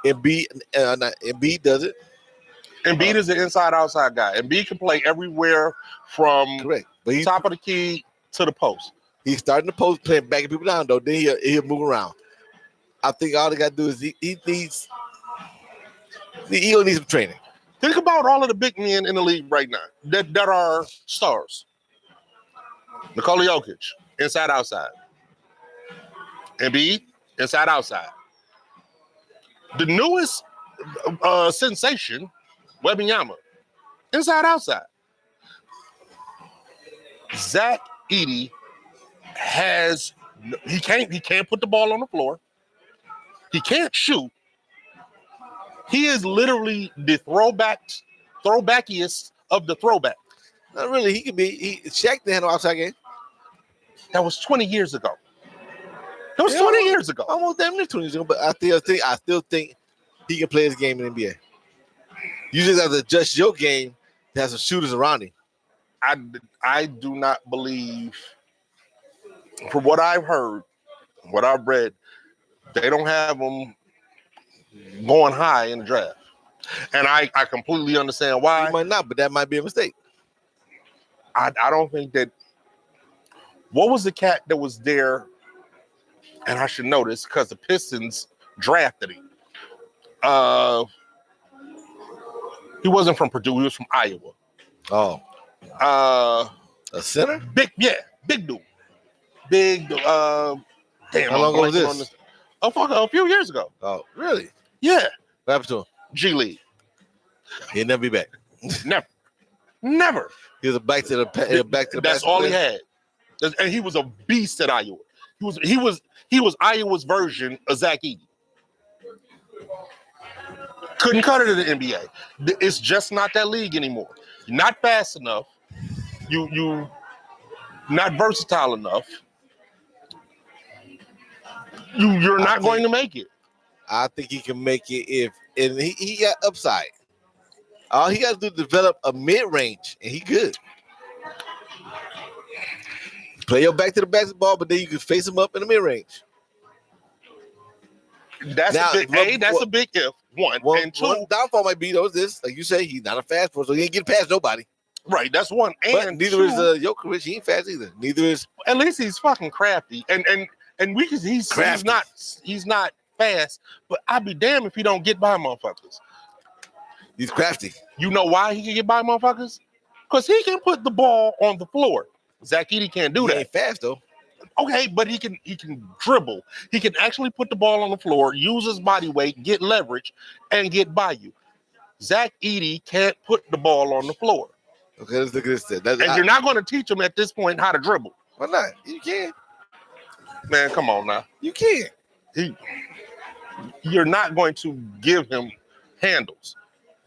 Embiid does it. Embiid is an inside-outside guy. Embiid can play everywhere from but top of the key to the post. He's starting the post, playing backing people down, though. Then he'll move around. I think all they got to do is he gonna need some training. Think about all of the big men in the league right now that are stars. Nikola Jokic, inside-outside. Embiid, inside-outside. The newest sensation, Wembanyama, inside-outside. Zach Edey he can't put the ball on the floor. He can't shoot. He is literally the throwbackiest of the throwback. Not really. He could be. Shaq didn't have no outside game. That was 20 years ago. That was 20 years ago. Almost damn near 20 years ago. But I still think he can play his game in the NBA. You just have to adjust your game to have some shooters around him. I do not believe, from what I've heard, what I've read, they don't have him going high in the draft. And I completely understand why. He might not, but that might be a mistake. I don't think that. What was the cat that was there? And I should know this because the Pistons drafted him. He wasn't from Purdue. He was from Iowa. Oh. A center? Big dude. Big. Damn. How long ago was this? A few years ago. Oh, really? Yeah. What happened to him? G League. He'll never be back. Never. He was back to the. That's all he had, and he was a beast at Iowa. He was Iowa's version of Zach Edey. Couldn't cut it in the NBA. It's just not that league anymore. You're not fast enough. You not versatile enough. You're not going to make it. I think he can make it and he got upside. All he got to do is develop a mid-range, and he good. Play your back to the basketball, but then you can face him up in the mid-range. That's a big if. One and two. One downfall might be though is this, like you say, he's not a fast person, so he ain't get past nobody. Right, that's one. But And neither is Jokic. He ain't fast either. Neither is. At least he's fucking crafty, and he's not fast. But I'd be damned if he don't get by motherfuckers. He's crafty. You know why he can get by motherfuckers? Because he can put the ball on the floor. Zach Edey can't do that. He ain't fast though. Okay, but he can dribble. He can actually put the ball on the floor, use his body weight, get leverage, and get by you. Zach Edey can't put the ball on the floor. Okay, let's look at this. You're not going to teach him at this point how to dribble. Why not? You can. Man, come on now. You can. You're not going to give him handles.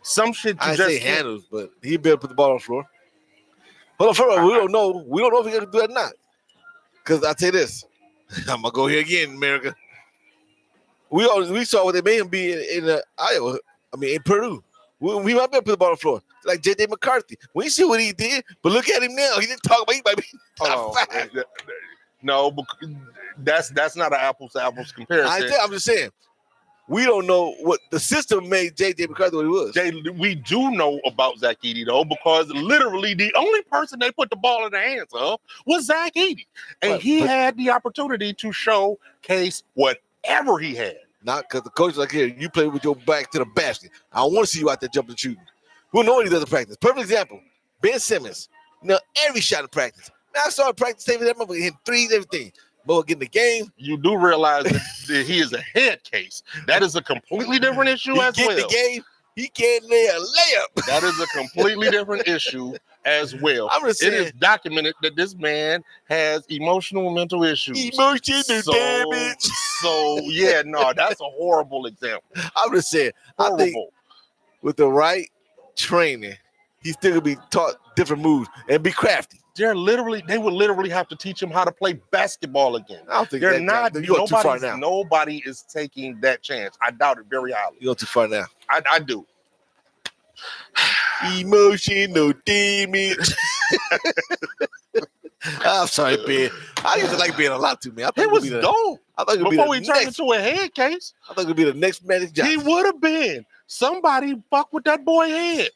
Some shit I say handles, but he better put the ball on the floor. Hold on, first of all, we don't know if he can do that or not. Because I tell you this, I'm gonna go here again, America. We saw what they made him be in Iowa. I mean, in Purdue. We might be able to put the ball on the floor, like J.J. McCarthy. We see what he did, but look at him now. He didn't talk about he might be top five. No, that's not an apples to apples comparison. I'm just saying. We don't know what the system made J.J. McCarthy what he was. We do know about Zach Edey, though, because literally the only person they put the ball in the hands of was Zach Edey. And he had the opportunity to showcase whatever he had. Not because the coach is like, here, you play with your back to the basket. I don't want to see you out there jumping and shooting. We'll know what he does in practice. Perfect example, Ben Simmons. Every shot in practice. Now I saw him practice saving that motherfucker, hitting threes, everything. But getting the game. You do realize that he is a head case. That is a completely different issue as well. The game, he can't lay a layup. That is a completely different issue as well. I'm just saying, it is documented that this man has emotional and mental issues. Emotional damage. So, yeah, no, that's a horrible example. I'm just saying, horrible. I think with the right training, he's still going to be taught different moves and be crafty. They would literally have to teach him how to play basketball again. I don't think you're too far now. Nobody is taking that chance. I doubt it very highly. You're too far now. I do. Emotional damage. I'm sorry, Ben. I used to like Ben a lot too, man. It was dope. I thought before he turned into a head case. I thought it would be the next Magic Johnson. He would have been. Somebody fucked with that boy head.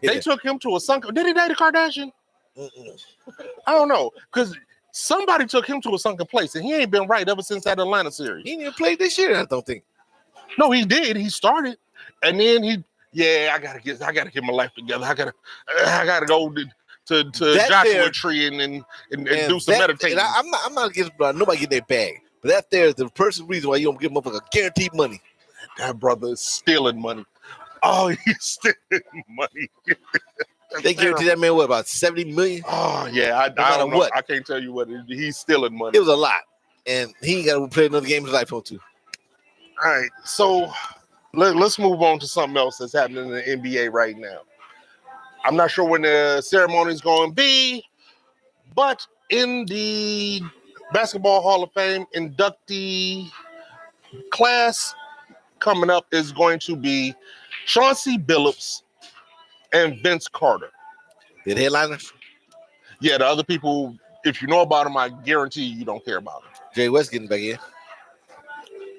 Yeah. They took him to a sunken. Did he date a Kardashian? I don't know, because somebody took him to a sunken place, and he ain't been right ever since that Atlanta series. He didn't even play this year, I don't think. No, he did. He started, and then I gotta get my life together. I gotta go to Joshua Tree and do some meditating. I'm not against nobody getting their bag, but that there is the person's reason why you don't give motherfucker guaranteed money. That brother is stealing money. Oh, he's stealing money. They guaranteed that man about $70 million. Oh yeah, I don't know. I can't tell you what he's stealing money. It was a lot, and he ain't got to play another game in his life on too. All right, so let's move on to something else that's happening in the NBA right now. I'm not sure when the ceremony is going to be, but in the Basketball Hall of Fame inductee class coming up is going to be Chauncey Billups and Vince Carter. The headliners? Yeah, the other people, if you know about them, I guarantee you don't care about them. Jay West getting back in.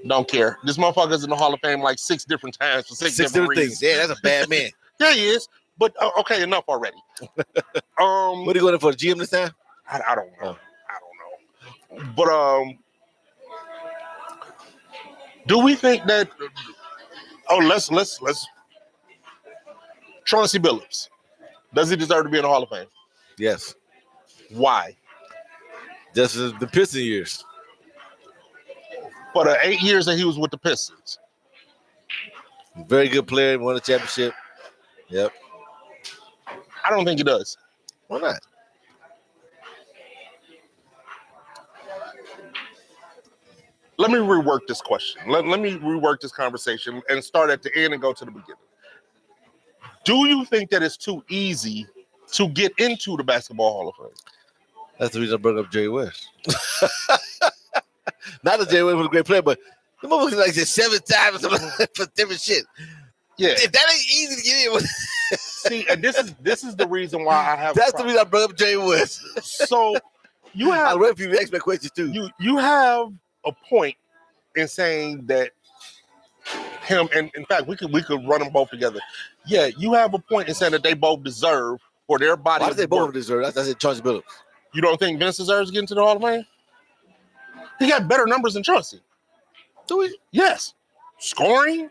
Don't care. This motherfucker's in the Hall of Fame like 6 different times for six different things. Yeah, that's a bad man. Yeah, he is. But okay, enough already. What are you going for, the GM this time? I don't know. I don't know. But do we think that? Oh, let's. Chauncey Billups, does he deserve to be in the Hall of Fame? Yes. Why? Just the Pistons years. For the 8 years that he was with the Pistons. Very good player, won a championship. Yep. I don't think he does. Why not? Let me rework this question. Let me rework this conversation and start at the end and go to the beginning. Do you think that it's too easy to get into the Basketball Hall of Fame? That's the reason I brought up Jerry West. Not that Jerry West was a great player, but the motherfucker like said 7 times for different shit. Yeah. If that ain't easy to get in, see, and this is the reason why I have. That's the reason I brought up Jerry West. So you have. I read people ask me questions too. You have a point in saying that him, and in fact, we could run them both together. Yeah, you have a point in saying that they both deserve for their body. Why do they both deserve? That's it, Chauncey Billups. You don't think Vince deserves to get into the Hall of Fame? He got better numbers than Chauncey. Do we? Yes. Scoring,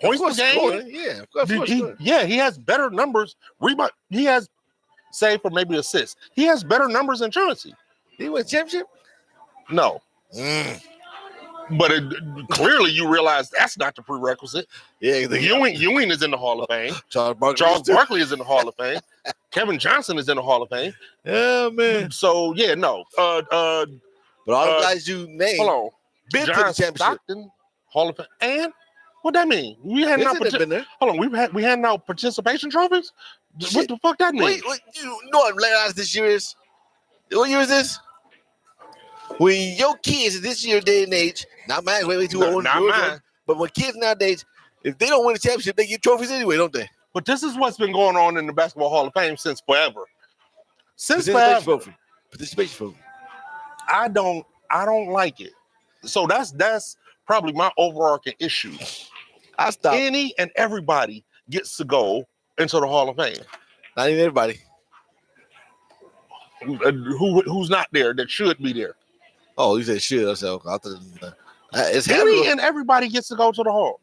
points per game. Scoring. Yeah, of course. He has better numbers. Rebound. He has, save for maybe assists. He has better numbers than Chauncey. Did he win a championship? No. But clearly you realize that's not the prerequisite. Yeah, Ewing is in the Hall of Fame. Charles Barkley is in the Hall of Fame. Kevin Johnson is in the Hall of Fame. Yeah, man. So yeah, no. But all the guys you named, hold on, been to the championship. Stockton, Hall of Fame, and what that mean? We had not hold on. We handing out participation trophies. Shit. What the fuck that mean? Wait, you know what last this year is? What year is this? When your kids this year day and age, not mine, way too old, not mine. But when kids nowadays, if they don't win a championship, they get trophies anyway, don't they? But this is what's been going on in the Basketball Hall of Fame since forever. Participation trophy. I don't like it. So that's probably my overarching issue. I stop. Any and everybody gets to go into the Hall of Fame. Not even everybody. Who's not there that should be there? Oh, you said should. So it's any and everybody gets to go to the Hall.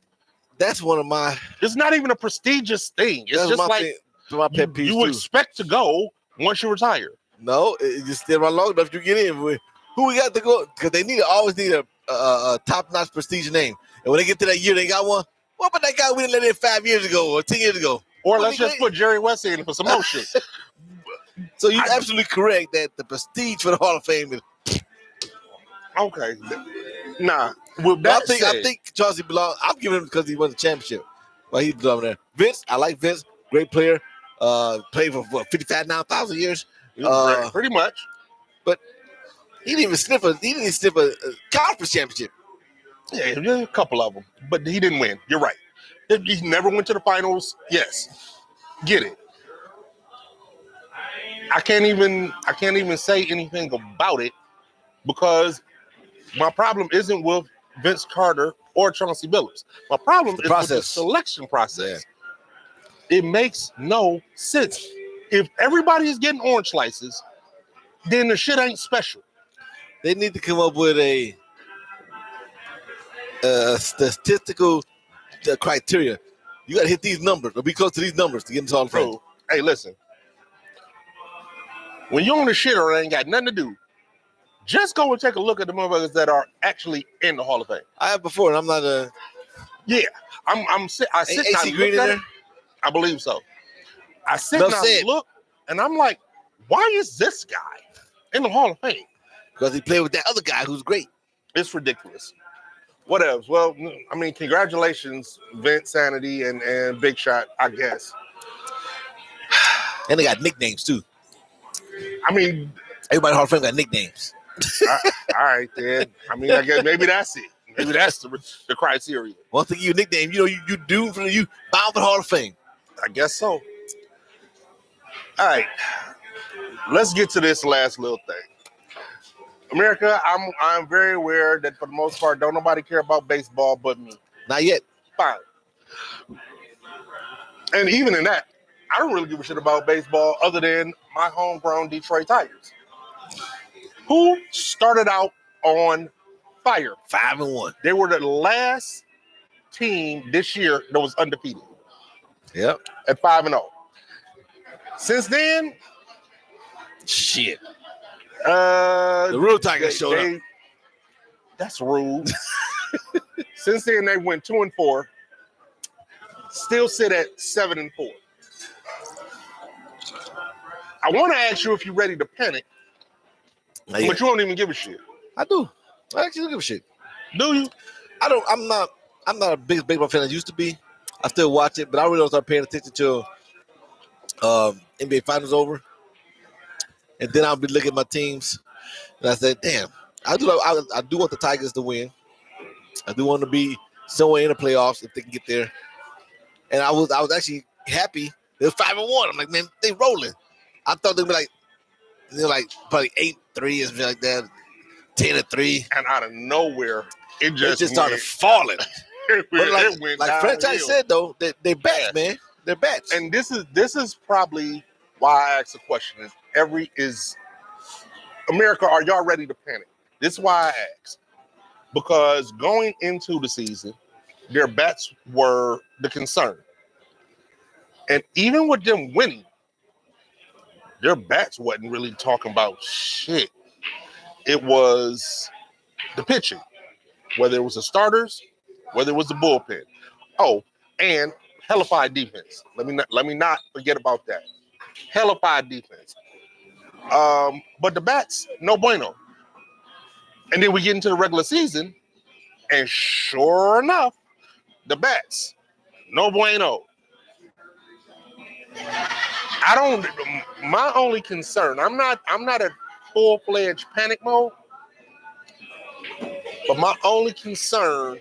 That's one of my. It's not even a prestigious thing. It's just like my pet peeve you expect to go once you retire. No, you stay around long enough, you get in. Who we got to go? Because they always need a top-notch prestige name. And when they get to that year, they got one. What about that guy we didn't let in 5 years ago or 10 years ago? Or let's just put Jerry West in for some more shit. So you're absolutely correct that the prestige for the Hall of Fame is. Okay. Nah. Well, I think Chauncey belongs. I'm giving him because he won the championship. Well, he belongs there. Vince, I like Vince. Great player. Played for 55,000 years. Pretty much. But he didn't even sniff a conference championship. Yeah, a couple of them. But he didn't win. You're right. He never went to the finals. Yes. Get it. I can't even say anything about it because my problem isn't with Vince Carter or Chauncey Billups. My problem is with the selection process. Yeah. It makes no sense. If everybody is getting orange slices, then the shit ain't special. They need to come up with a statistical criteria. You got to hit these numbers or be close to these numbers to get into Hall of Fame. Hey, listen. When you're on the shitter and ain't got nothing to do, just go and take a look at the motherfuckers that are actually in the Hall of Fame. I have before, and I'm not a. Yeah, I sit and Green in there. I believe so. I sit and I look, and I'm like, why is this guy in the Hall of Fame? Because he played with that other guy who's great. It's ridiculous. What else? Well, I mean, congratulations, Vince Sanity and Big Shot, I guess. And they got nicknames too. I mean, everybody in Hall of Fame got nicknames. All right, then. I mean, I guess maybe that's it. Maybe that's the criteria. Once they give you a nickname, you doomed for you bound for the Hall of Fame. I guess so. All right, let's get to this last little thing. America, I'm very aware that for the most part, don't nobody care about baseball but me. Not yet. Fine. And even in that, I don't really give a shit about baseball other than my homegrown Detroit Tigers, who started out on fire. 5-1. They were the last team this year that was undefeated. Yep. At 5-0. Since then, shit. The real Tigers showed up. That's rude. Since then, they went 2-4. Still sit at 7-4. I want to ask you if you're ready to panic, but you don't even give a shit. I do. I actually don't give a shit. Do you? I'm not a big baseball fan I used to be. I still watch it, but I really don't start paying attention till NBA Finals over, and then I'll be looking at my teams, and I say, "Damn, I do want the Tigers to win. I do want to be somewhere in the playoffs if they can get there." And I was actually happy. It was 5-1. I'm like, man, they rolling. I thought they'd be like, probably 8-3 or something like that, 10-3. And out of nowhere, it They just just went. started falling. But It went like franchise downhill. said though, they bats, Yeah. man. They're bats. And this is probably why I asked the question: is America? Are y'all ready to panic? This is why I asked, because going into the season, their bats were the concern, and even with them winning, their bats wasn't really talking about shit. It was the pitching, whether it was the starters, whether it was the bullpen. Oh, and hellified defense. Let me not forget about that. Hellified defense. But the bats, no bueno. And then we get into the regular season, and sure enough, the bats, no bueno. I don't. My only concern. I'm not at full-fledged panic mode. But my only concern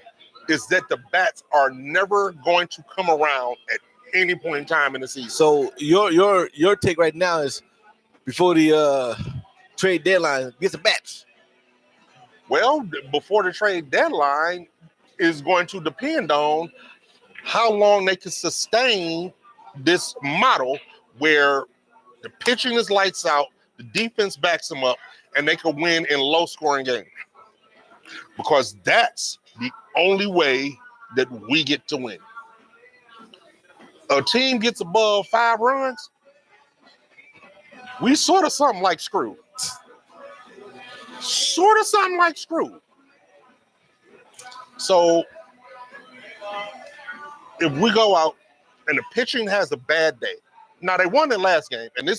is that the bats are never going to come around at any point in time in the season. So your take right now is before the trade deadline, get the bats. Well, before the trade deadline is going to depend on how long they can sustain this model where the pitching is lights out, the defense backs them up, and they can win in low-scoring games. Because that's the only way that we get to win. A team gets above 5 runs, we sort of something like screwed. Sort of something like screwed. So if we go out and the pitching has a bad day, now they won the last game, and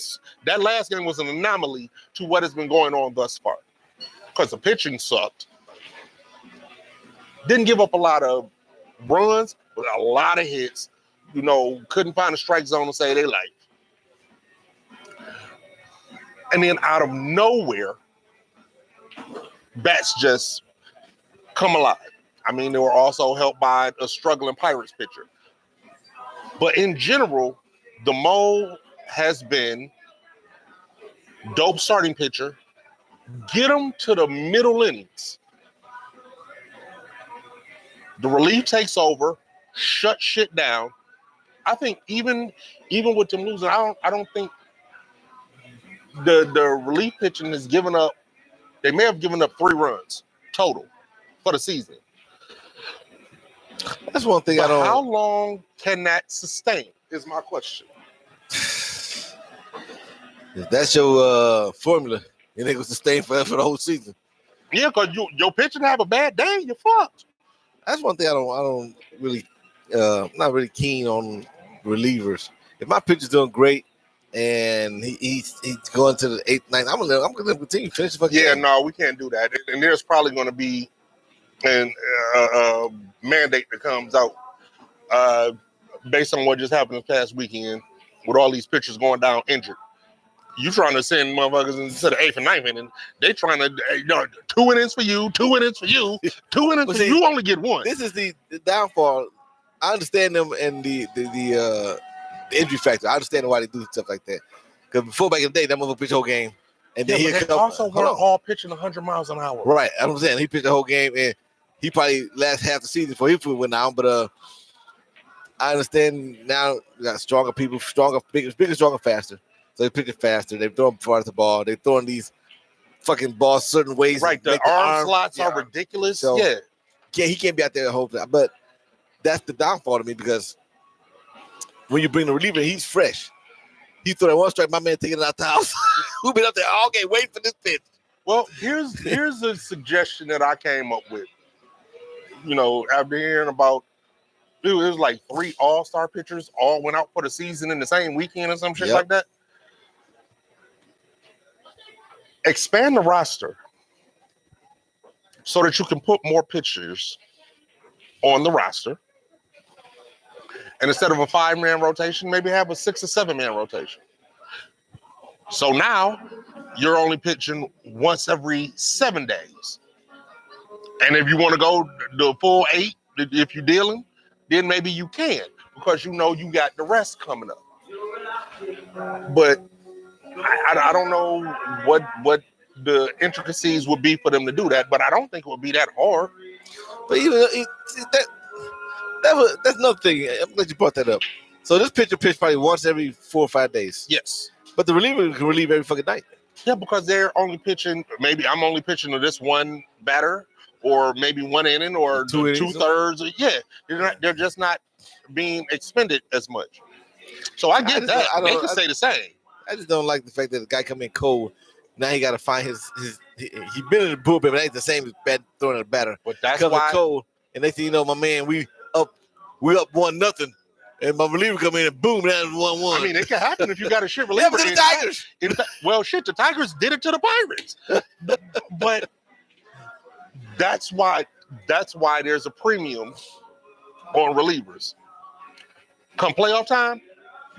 that last game was an anomaly to what has been going on thus far. Because the pitching sucked. Didn't give up a lot of runs, but a lot of hits. Couldn't find a strike zone to say they like. And then out of nowhere, bats just come alive. I mean, they were also helped by a struggling Pirates pitcher. But in general, the mole has been dope starting pitcher, get them to the middle innings. The relief takes over, shut shit down. I think even with them losing, I don't think the relief pitching has given up. They may have given up 3 runs total for the season. That's one thing But I don't. how long can that sustain? Is my question. If that's your formula, you think it will sustain for the whole season. Yeah, because your pitching have a bad day, you're fucked. That's one thing I don't really, not really keen on relievers. If my pitcher's doing great and he's going to the 8th, 9th, I'm gonna continue to finish the fucking Yeah, game. no, we can't do that. And there's probably going to be a mandate that comes out based on what just happened this past weekend with all these pitchers going down injured. You trying to send motherfuckers into the 8th and 9th inning. They trying to 2 innings for you, 2 innings for you, 2 innings for you. You only get 1. This is the downfall. I understand them and the injury factor. I understand why they do stuff like that. Because before back in the day, that motherfucker pitched the whole game. And then they also weren't all pitching 100 miles an hour. Right. I'm saying he pitched the whole game and he probably last half the season before he went down. But I understand now we got stronger people, bigger, stronger, faster. So they pitch it faster. They're throwing farther the ball. They're throwing these fucking balls certain ways. Right. The arm slots are ridiculous. So, yeah. He can't be out there the whole time. But that's the downfall to me because when you bring the reliever, he's fresh. He threw that one strike, my man taking it out the house. We've been up there all game waiting for this pitch. Well, here's a suggestion that I came up with. After hearing about it was like 3 all-star pitchers all went out for the season in the same weekend or some shit like that. Expand the roster. so that you can put more pitchers on the roster. And instead of a 5-man rotation, maybe have a 6 or 7-man rotation. So now you're only pitching once every 7 days. And if you want to go the full 8, if you're dealing, then maybe you can, because you know you got the rest coming up. But I don't know what the intricacies would be for them to do that, but I don't think it would be that hard. But even that's another thing. I'm glad you brought that up. So this pitcher pitched probably once every 4 or 5 days. Yes. But the reliever can relieve every fucking night. Yeah, because they're only pitching, maybe I'm only pitching to this one batter, or maybe 1 inning, or 2/3. Yeah, they're just not being expended as much. So I get that. They can say the same. I just don't like the fact that the guy come in cold. Now he got to find he been in the bullpen, but ain't the same as throwing a batter. But that's coming why cold, and next thing you know, my man, we up 1-0, and my reliever come in and boom, that's 1-1. I mean, it can happen if you got a shit reliever. Yeah, but the Tigers. Well, shit, the Tigers did it to the Pirates. But that's why there's a premium on relievers. Come playoff time,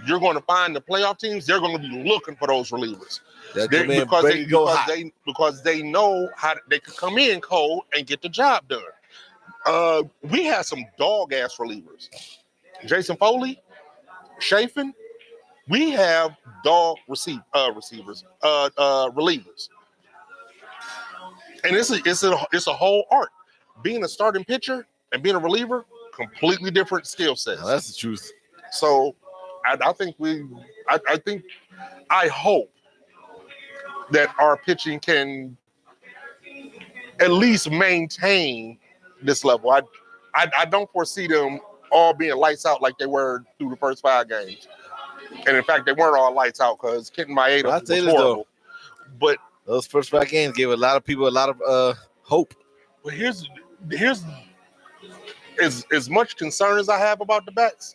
you're going to find the playoff teams. They're going to be looking for those relievers because they know how they can come in cold and get the job done. We had some dog ass relievers. Jason Foley, Chafin. We have dog relievers, and it's a whole art. Being a starting pitcher and being a reliever, completely different skill sets. No, that's the truth. So I hope that our pitching can at least maintain this level. I don't foresee them all being lights out like they were through the first 5 games. And in fact, they weren't all lights out because Kenton Maeda was horrible. But those first 5 games gave a lot of people a lot of hope. But here's as much concern as I have about the bats,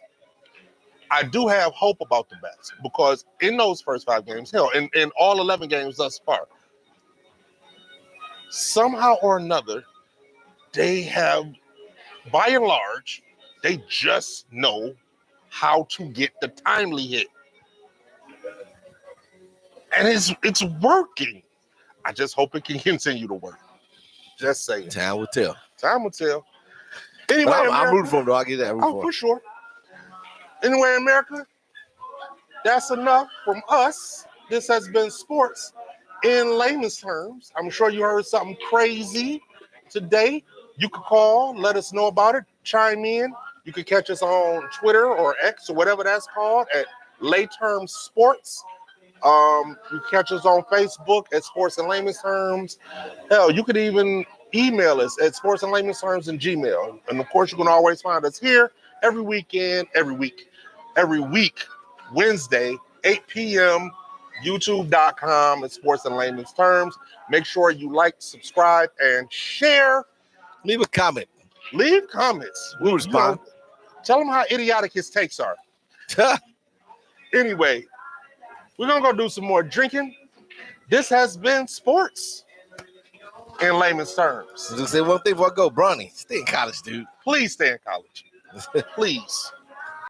I do have hope about the bats, because in those first 5 games, hell, in all 11 games thus far, somehow or another, they have, by and large, they just know how to get the timely hit. And it's working. I just hope it can continue to work. Just saying. Time will tell. Time will tell. Anyway, I'm rooting for him, though. I get that. For sure. Anyway, America, that's enough from us. This has been sports in layman's terms. I'm sure you heard something crazy today. You could call, let us know about it, chime in. You can catch us on Twitter or X or whatever that's called at Layterm Sports. You can catch us on Facebook at Sports in Layman's Terms. Hell, you could even email us at Sports in Layman's Terms and Gmail. And of course, you can always find us here every week, Wednesday, 8 p.m., youtube.com at Sports in Layman's Terms. Make sure you like, subscribe, and share. Leave a comment. Leave comments. We'll respond. Tell them how idiotic his takes are. Anyway, we're going to go do some more drinking. This has been sports in layman's terms. Just say one thing before I go. Bronny, stay in college, dude. Please stay in college. Please.